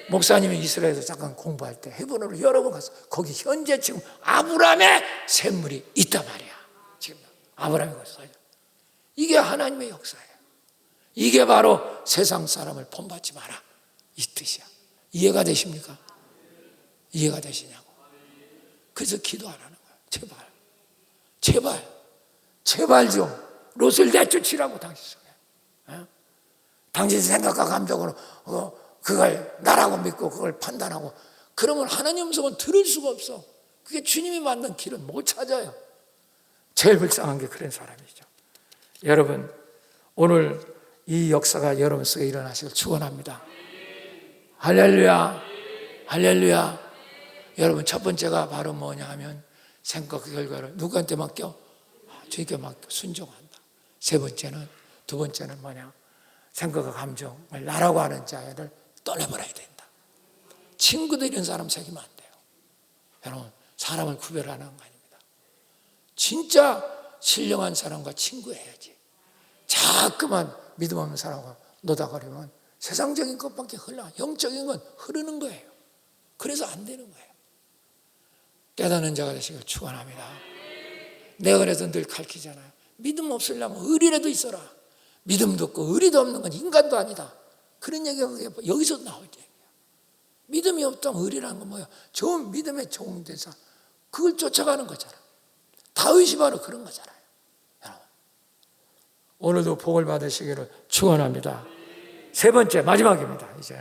목사님이 이스라엘에서 잠깐 공부할 때 헤브론으로 여러 번 갔어. 거기 현재 지금 아브라함의 샘물이 있단 말이야. 지금 아브라함이 갔어요. 이게 하나님의 역사예요. 이게 바로 세상 사람을 본받지 마라, 이 뜻이야. 이해가 되십니까? 이해가 되시냐고. 그래서 기도하라는 거야. 제발, 제발, 제발 좀 롯을 내쫓으라고 당신 속에. 당신 생각과 감정으로 그걸 나라고 믿고 그걸 판단하고 그러면 하나님 음성은 들을 수가 없어. 그게 주님이 만든 길은 못 찾아요. 제일 불쌍한 게 그런 사람이죠. 여러분, 오늘 이 역사가 여러분 속에 일어나시길 축원합니다. 할렐루야, 할렐루야. 여러분, 첫 번째가 바로 뭐냐 하면 생각의 결과를 누구한테 맡겨? 주님께 맡겨 순종한다. 세 번째는, 두 번째는 뭐냐? 생각과 감정을 나라고 하는 자를 떠내버려야 된다. 친구들 이런 사람 사귀면 안 돼요. 여러분, 사람을 구별하는 거 아닙니다. 진짜 신령한 사람과 친구해야지. 자꾸만 믿음 없는 사람과 노다거리면 세상적인 것밖에 흘러, 영적인 건 흐르는 거예요. 그래서 안 되는 거예요. 깨닫는 자가 되시길 축원합니다. 내가 그래서 늘 가르치잖아요. 믿음 없으려면 의리라도 있어라. 믿음도 없고 의리도 없는 건 인간도 아니다. 그런 얘기가 여기서 나오죠. 믿음이 없다면 의리라는 건 뭐야? 좋은 믿음의 좋은 대사, 그걸 쫓아가는 거잖아. 다윗이 바로 그런 거잖아요. 여러분, 오늘도 복을 받으시기를 축원합니다. 세 번째, 마지막입니다. 이제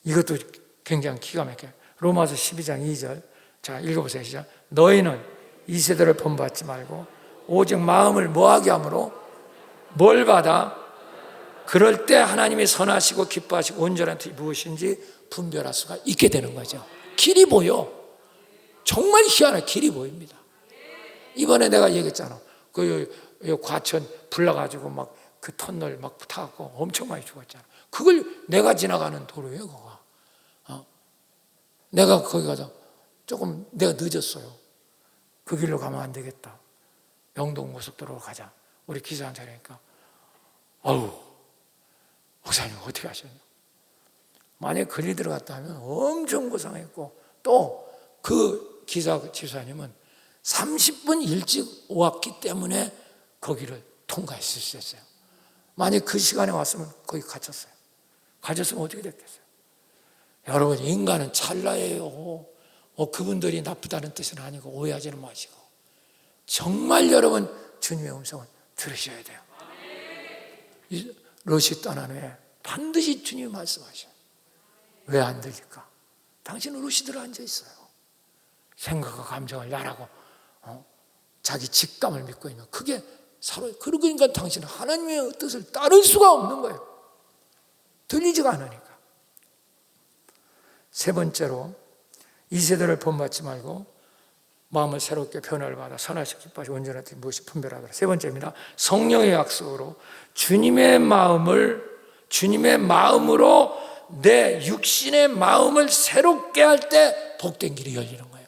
이것도 굉장히 기가 막혀요. 로마서 12장 2절. 자, 읽어보세요. 시작. 너희는 이 세대를 본받지 말고 오직 마음을 뭐하게 함으로 뭘 받아? 그럴 때 하나님이 선하시고 기뻐하시고 온전한 뜻이 무엇인지 분별할 수가 있게 되는 거죠. 길이 보여. 정말 희한한 길이 보입니다. 이번에 내가 얘기했잖아. 그 과천 불나가지고 막 그 터널 막 타갖고 엄청 많이 죽었잖아. 그걸 내가 지나가는 도로예요, 그거. 내가 거기 가서 조금 내가 늦었어요. 그 길로 가면 안 되겠다. 영동 고속도로로 가자. 우리 기사 자리니까, 아우, 목사님 어떻게 하셨냐? 만약에 걸리 들어갔다 하면 엄청 고생했고, 또 그 기사 지사님은 30분 일찍 왔기 때문에 거기를 통과했을 수 있어요. 만약 그 시간에 왔으면 거기 갇혔어요. 갇혔으면 어떻게 됐겠어요? 여러분, 인간은 찰나예요. 그분들이 나쁘다는 뜻은 아니고 오해하지는 마시고 정말 여러분 주님의 음성을 들으셔야 돼요. 롯이 떠난 후에 반드시 주님이 말씀하셔요. 왜 안 들릴까? 당신은 롯이 들어 앉아 있어요. 생각과 감정을 나라고 자기 직감을 믿고 있는 그게 살아요. 그러니까 당신은 하나님의 뜻을 따를 수가 없는 거예요. 들리지가 않으니까. 세 번째로 이 세대를 본받지 말고 마음을 새롭게 변화를 받아 선하시고 기뻐하시고 온전한 뜻이 무엇이 분별하더라. 세 번째입니다. 성령의 약속으로 주님의 마음으로 내 육신의 마음을 새롭게 할 때 복된 길이 열리는 거예요.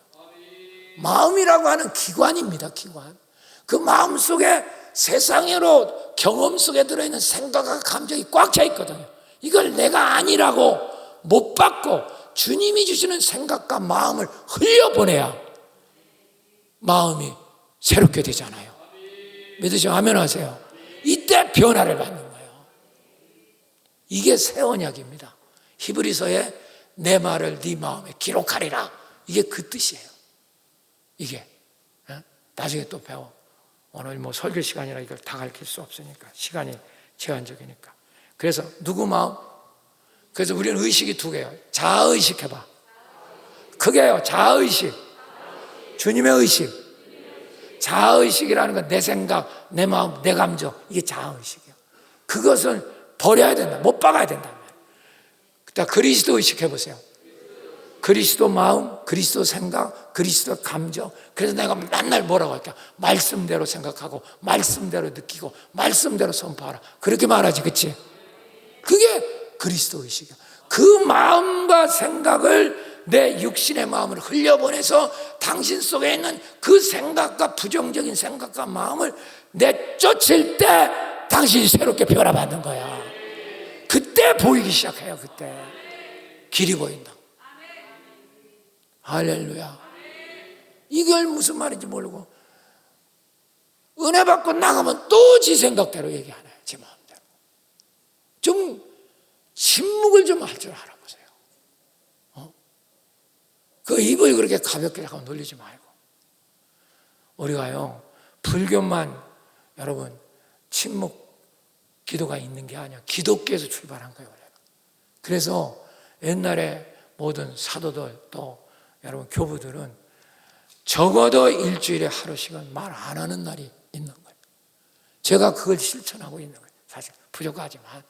마음이라고 하는 기관입니다. 기관. 그 마음 속에 세상으로 경험 속에 들어있는 생각과 감정이 꽉 차 있거든요. 이걸 내가 아니라고 못 받고 주님이 주시는 생각과 마음을 흘려보내야 마음이 새롭게 되잖아요. 믿으시면 아멘 하세요. 이때 변화를 받는 거예요. 이게 새 언약입니다. 히브리서에 내 말을 네 마음에 기록하리라. 이게 그 뜻이에요. 이게 나중에 또 배워. 오늘 뭐 설교 시간이라 이걸 다 가르칠 수 없으니까, 시간이 제한적이니까. 그래서 누구 마음? 그래서 우리는 의식이 두 개예요. 자아의식 해봐. 그게요, 자아의식. 주님의 의식. 자아의식이라는 건 내 생각, 내 마음, 내 감정, 이게 자아의식이에요. 그것을 버려야 된다. 못 박아야 된다. 그리스도 의식 해보세요. 그리스도 마음, 그리스도 생각, 그리스도 감정. 그래서 내가 맨날 뭐라고 할까? 말씀대로 생각하고, 말씀대로 느끼고, 말씀대로 선포하라. 그렇게 말하지, 그치? 그게 그리스도 의식이야. 그 마음과 생각을 내 육신의 마음을 흘려보내서 당신 속에 있는 그 생각과 부정적인 생각과 마음을 내쫓을 때 당신이 새롭게 변화받는 거야. 그때 보이기 시작해요. 그때 길이 보인다. 할렐루야. 이걸 무슨 말인지 모르고 은혜 받고 나가면 또 지 생각대로 얘기하네. 지 마음대로. 좀 침묵을 좀 할 줄 알아보세요. 그 입을 그렇게 가볍게 하고 놀리지 말고. 우리가요, 불교만 여러분 침묵 기도가 있는 게 아니야. 기독교에서 출발한 거예요. 그래서 옛날에 모든 사도들 또 여러분 교부들은 적어도 일주일에 하루씩은 말 안 하는 날이 있는 거예요. 제가 그걸 실천하고 있는 거예요. 사실 부족하지만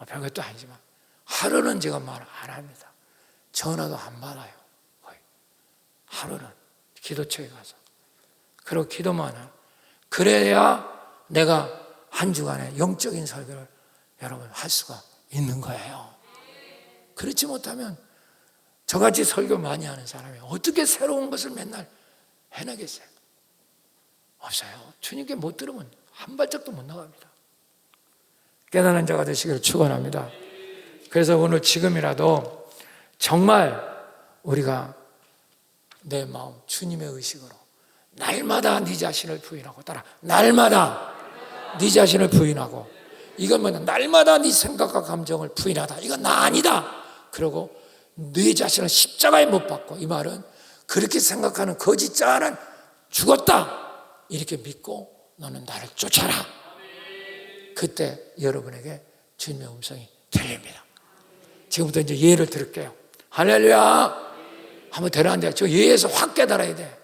별것도 아니지만 하루는 제가 말 안 합니다. 전화도 안 받아요. 거의 하루는 기도처에 가서 그리고 기도만 해요. 그래야 내가 한 주간에 영적인 설교를 여러분 할 수가 있는 거예요. 그렇지 못하면 저같이 설교 많이 하는 사람이 어떻게 새로운 것을 맨날 해내겠어요? 없어요. 주님께 못 들으면 한 발짝도 못 나갑니다. 깨달은 자가 되시기를 축원합니다. 그래서 오늘 지금이라도 정말 우리가 내 마음 주님의 의식으로 날마다 네 자신을 부인하고 따라 날마다 네 자신을 부인하고 이건 뭐냐 날마다 네 생각과 감정을 부인하다. 이건 나 아니다. 그리고 네 자신을 십자가에 못 박고 이 말은 그렇게 생각하는 거짓자는 죽었다. 이렇게 믿고 너는 나를 쫓아라. 그때 여러분에게 주님의 음성이 들립니다. 지금부터 이제 예를 들을게요. 할렐루야. 한번 되라는데 저 예에서 확 깨달아야 돼.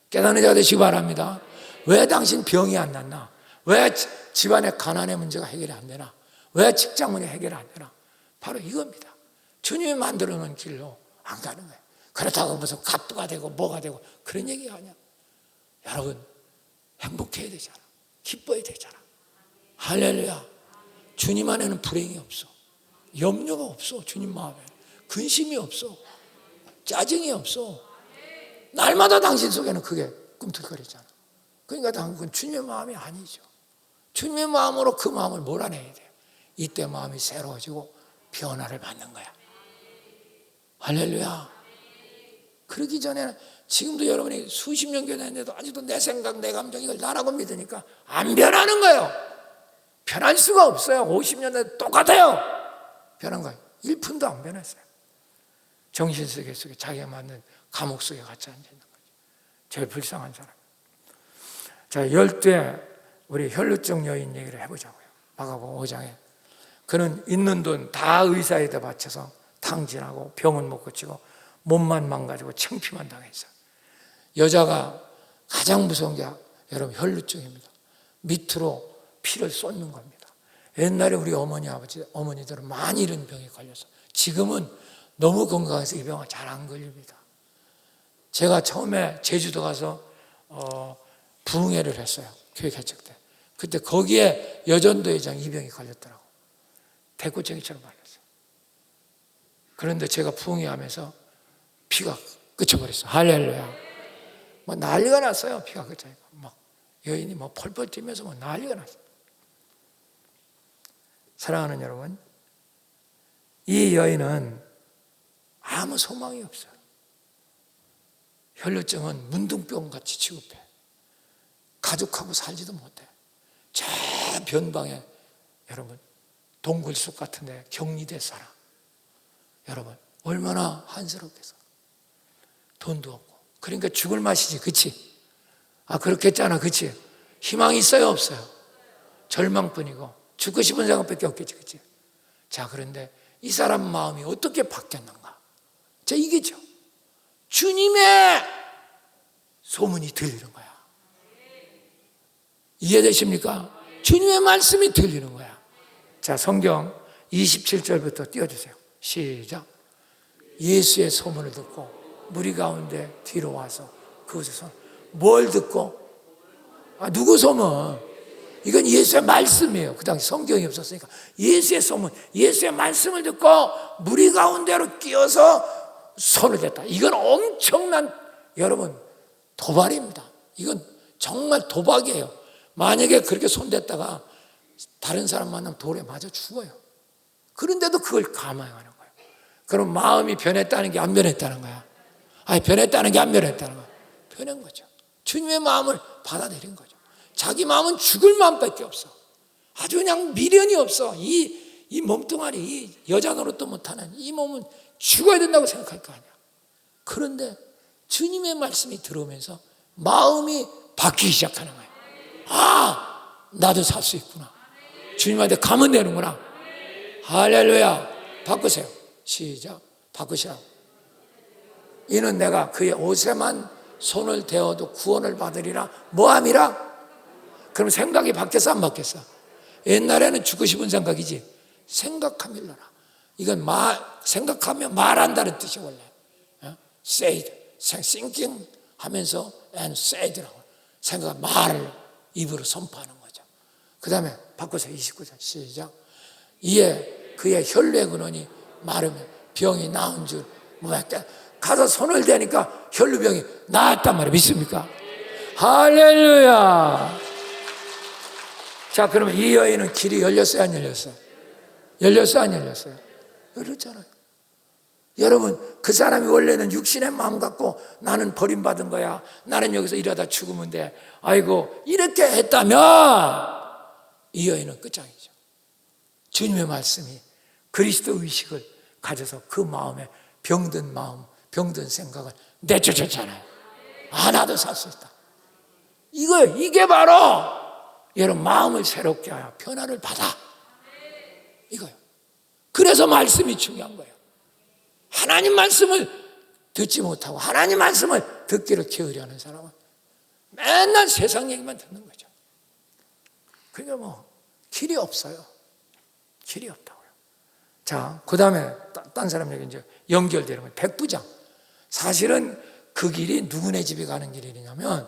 깨닫는 자가 되시기 바랍니다. 왜 당신 병이 안 낫나? 왜 집안의 가난의 문제가 해결이 안 되나? 왜 직장 문제 해결이 안 되나? 바로 이겁니다. 주님이 만들어 놓은 길로 안 가는 거예요. 그렇다고 무슨 갑부가 되고 뭐가 되고 그런 얘기가 아니야. 여러분 행복해야 되잖아. 기뻐야 되잖아. 할렐루야. 주님 안에는 불행이 없어. 염려가 없어. 주님 마음에 근심이 없어. 짜증이 없어. 날마다 당신 속에는 그게 꿈틀거리잖아. 그러니까 당신 주님의 마음이 아니죠. 주님의 마음으로 그 마음을 몰아내야 돼요. 이때 마음이 새로워지고 변화를 받는 거야. 할렐루야. 그러기 전에는 지금도 여러분이 수십 년 교회했는데도 아직도 내 생각, 내 감정 이걸 나라고 믿으니까 안 변하는 거예요. 변할 수가 없어요. 50년 된 똑같아요. 변한 거예요. 1푼도 안 변했어요. 정신세계 속에 자기가 만든 감옥 속에 갇혀 앉아 있는 거죠. 제일 불쌍한 사람. 자, 10대 우리 혈루증 여인 얘기를 해보자고요. 마가복음 5장에 그는 있는 돈 다 의사에다 바쳐서 탕진하고 병은 못 고치고 몸만 망가지고 창피만 당했어요. 여자가 가장 무서운 게 여러분 혈루증입니다. 밑으로 피를 쏟는 겁니다. 옛날에 우리 어머니 아버지 어머니들은 많이 이런 병에 걸려서 지금은 너무 건강해서 이 병은 잘 안 걸립니다. 제가 처음에 제주도 가서 부흥회를 했어요. 교회 개척 때. 그때 거기에 여전도 회장 이 병이 걸렸더라고. 대구쟁이처럼 말렸어요. 그런데 제가 부흥회 하면서 피가 그쳐버렸어요. 할렐루야. 뭐 난리가 났어요. 피가 그쳐니까 막 여인이 뭐 펄펄 뛰면서 뭐 난리가 났어요. 사랑하는 여러분, 이 여인은 아무 소망이 없어요. 혈루증은 문둥병같이 취급해. 가족하고 살지도 못해. 저 변방에 여러분 동굴숲 같은 데 격리돼 살아. 여러분 얼마나 한스럽겠어. 돈도 없고. 그러니까 죽을 맛이지, 그치? 그렇겠잖아, 그치? 희망이 있어요, 없어요? 절망뿐이고 죽고 싶은 생각밖에 없겠지, 그치? 자, 그런데 이 사람 마음이 어떻게 바뀌었는가? 자, 이게죠. 주님의 소문이 들리는 거야. 이해되십니까? 주님의 말씀이 들리는 거야. 자, 성경 27절부터 띄워주세요. 시작. 예수의 소문을 듣고 무리 가운데 뒤로 와서 그곳에서 뭘 듣고? 누구 소문? 이건 예수의 말씀이에요. 그 당시 성경이 없었으니까 예수의 소문, 예수의 말씀을 듣고 무리 가운데로 끼어서 손을 댔다. 이건 엄청난, 여러분, 도발입니다. 이건 정말 도박이에요. 만약에 그렇게 손댔다가 다른 사람 만나면 돌에 맞아 죽어요. 그런데도 그걸 감행하는 거예요. 그럼 마음이 변했다는 게 안 변했다는 거야? 변했다는 게 안 변했다는 거야? 변한 거죠. 주님의 마음을 받아들인 거죠. 자기 마음은 죽을 마음밖에 없어. 아주 그냥 미련이 없어. 이 몸뚱아리, 이 여자 노릇도 못하는 이 몸은 죽어야 된다고 생각할 거 아니야. 그런데 주님의 말씀이 들어오면서 마음이 바뀌기 시작하는 거예요. 나도 살 수 있구나. 주님한테 가면 되는구나. 할렐루야. 바꾸세요. 시작. 바꾸시라고. 이는 내가 그의 옷에만 손을 대어도 구원을 받으리라. 뭐함이라? 그럼 생각이 바뀌었어, 안 바뀌었어? 옛날에는 죽고 싶은 생각이지. 생각하밀러라. 이건 생각하며 말한다는 뜻이 원래. said, thinking 하면서 and said라고. 생각, 말을 입으로 선포하는 거죠. 그 다음에 바꿔서 29절 시작. 이에 그의 혈루의 근원이 마르면 병이 나은 줄 가서 손을 대니까 혈루병이 나았단 말이에요. 믿습니까? 할렐루야. 자, 그러면 이 여인은 길이 열렸어요, 안 열렸어요? 열렸어요, 안 열렸어요? 열렸잖아요. 여러분, 그 사람이 원래는 육신의 마음 갖고 나는 버림받은 거야, 나는 여기서 이러다 죽으면 돼, 아이고 이렇게 했다면 이 여인은 끝장이죠. 주님의 말씀이 그리스도 의식을 가져서 그 마음에 병든 마음, 병든 생각을 내쫓았잖아요. 나도 살 수 있다. 이게 바로 여러분 마음을 새롭게 하여 변화를 받아. 이거요. 그래서 말씀이 중요한 거예요. 하나님 말씀을 듣지 못하고 하나님 말씀을 듣기를 게으르하는 사람은 맨날 세상 얘기만 듣는 거죠. 그러니까 길이 없어요. 길이 없다고요. 자, 그 다음에 딴 사람에게 이제 연결되는 거예요. 백부장. 사실은 그 길이 누구네 집에 가는 길이냐면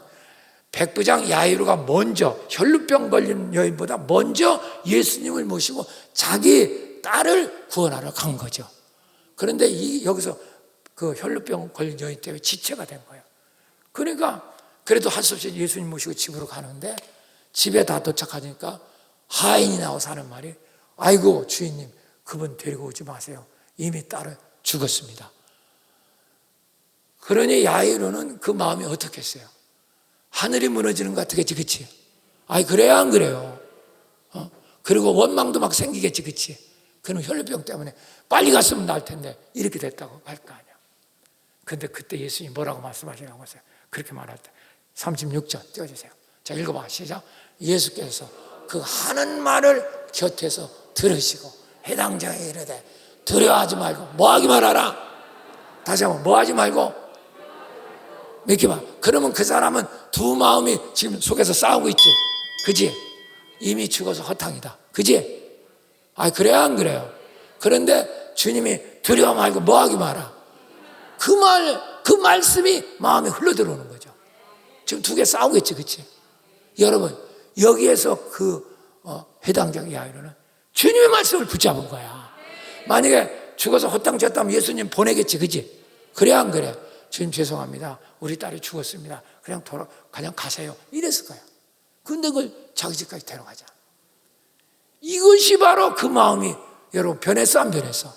백부장 야이로가 먼저 혈루병 걸린 여인보다 먼저 예수님을 모시고 자기 딸을 구원하러 간 거죠. 그런데 여기서 그 혈루병 걸린 여인 때문에 지체가 된 거예요. 그러니까 그래도 할 수 없이 예수님 모시고 집으로 가는데 집에 다 도착하니까 하인이 나와서 하는 말이 아이고 주인님 그분 데리고 오지 마세요. 이미 딸은 죽었습니다. 그러니 야이로는 그 마음이 어떻겠어요? 하늘이 무너지는 것 같겠지, 그치? 그래야 안 그래요? 그리고 원망도 막 생기겠지, 그치? 그럼 혈루병 때문에 빨리 갔으면 나을 텐데 이렇게 됐다고 할 거 아니야. 근데 그때 예수님이 뭐라고 말씀하시냐고 하세요. 그렇게 말할 때 36절 띄워주세요. 자, 읽어봐. 시작. 예수께서 그 하는 말을 곁에서 들으시고 해당 자에 이르되 두려워하지 말고 뭐하기만 하라. 다시 한번 뭐하지 말고 믿기 봐. 그러면 그 사람은 두 마음이 지금 속에서 싸우고 있지. 그지? 이미 죽어서 허탕이다. 그지? 그래야 안 그래요? 그런데 주님이 두려워 말고 뭐하기 마라. 그 말씀이 마음에 흘러들어오는 거죠. 지금 두 개 싸우고 있지. 그치? 여러분, 여기에서 해당자의 야이로는 주님의 말씀을 붙잡은 거야. 만약에 죽어서 허탕쳤다면 예수님 보내겠지. 그치? 그래야 안 그래? 주님 죄송합니다. 우리 딸이 죽었습니다. 그냥 가세요. 이랬을 거야. 근데 그걸 자기 집까지 데려가자. 이것이 바로 그 마음이 여러분 변했어, 안 변했어?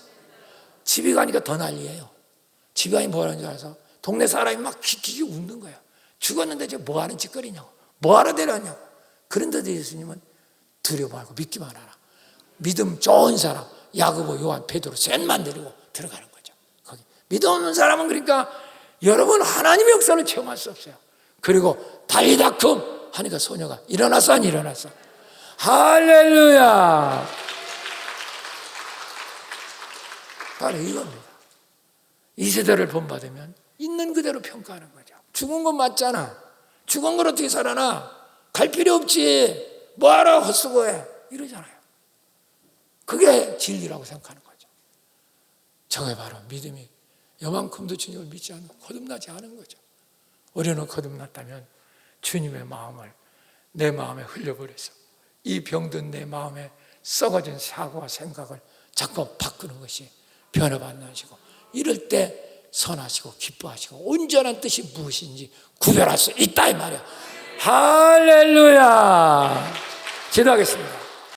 집에 가니까 더 난리예요. 집에 가니 뭐하는 줄 알아서 동네 사람이 막 키키키 웃는 거야. 죽었는데 저 뭐하는 짓거리냐고. 뭐하러 데려왔냐고. 그런데도 예수님은 두려워 말고 믿기만 하라. 믿음 좋은 사람 야고보, 요한, 베드로 셋만 데리고 들어가는 거죠. 거기 믿음 없는 사람은 그러니까 여러분 하나님의 역사를 체험할 수 없어요. 그리고 달리다툼 하니까 소녀가 일어났어 안 일어났어? 할렐루야. 바로 이겁니다. 이 세대를 본받으면 있는 그대로 평가하는 거죠. 죽은 건 맞잖아. 죽은 걸 어떻게 살아나? 갈 필요 없지. 뭐하러 헛수고해. 이러잖아요. 그게 진리라고 생각하는 거죠. 저게 바로 믿음이 요만큼도 주님을 믿지 않고 거듭나지 않은 거죠. 우리는 거듭났다면 주님의 마음을 내 마음에 흘려버려서 이 병든 내 마음에 썩어진 사고와 생각을 자꾸 바꾸는 것이 변화받으시고, 이럴 때 선하시고 기뻐하시고 온전한 뜻이 무엇인지 구별할 수 있다 이 말이야. 할렐루야. 기도하겠습니다.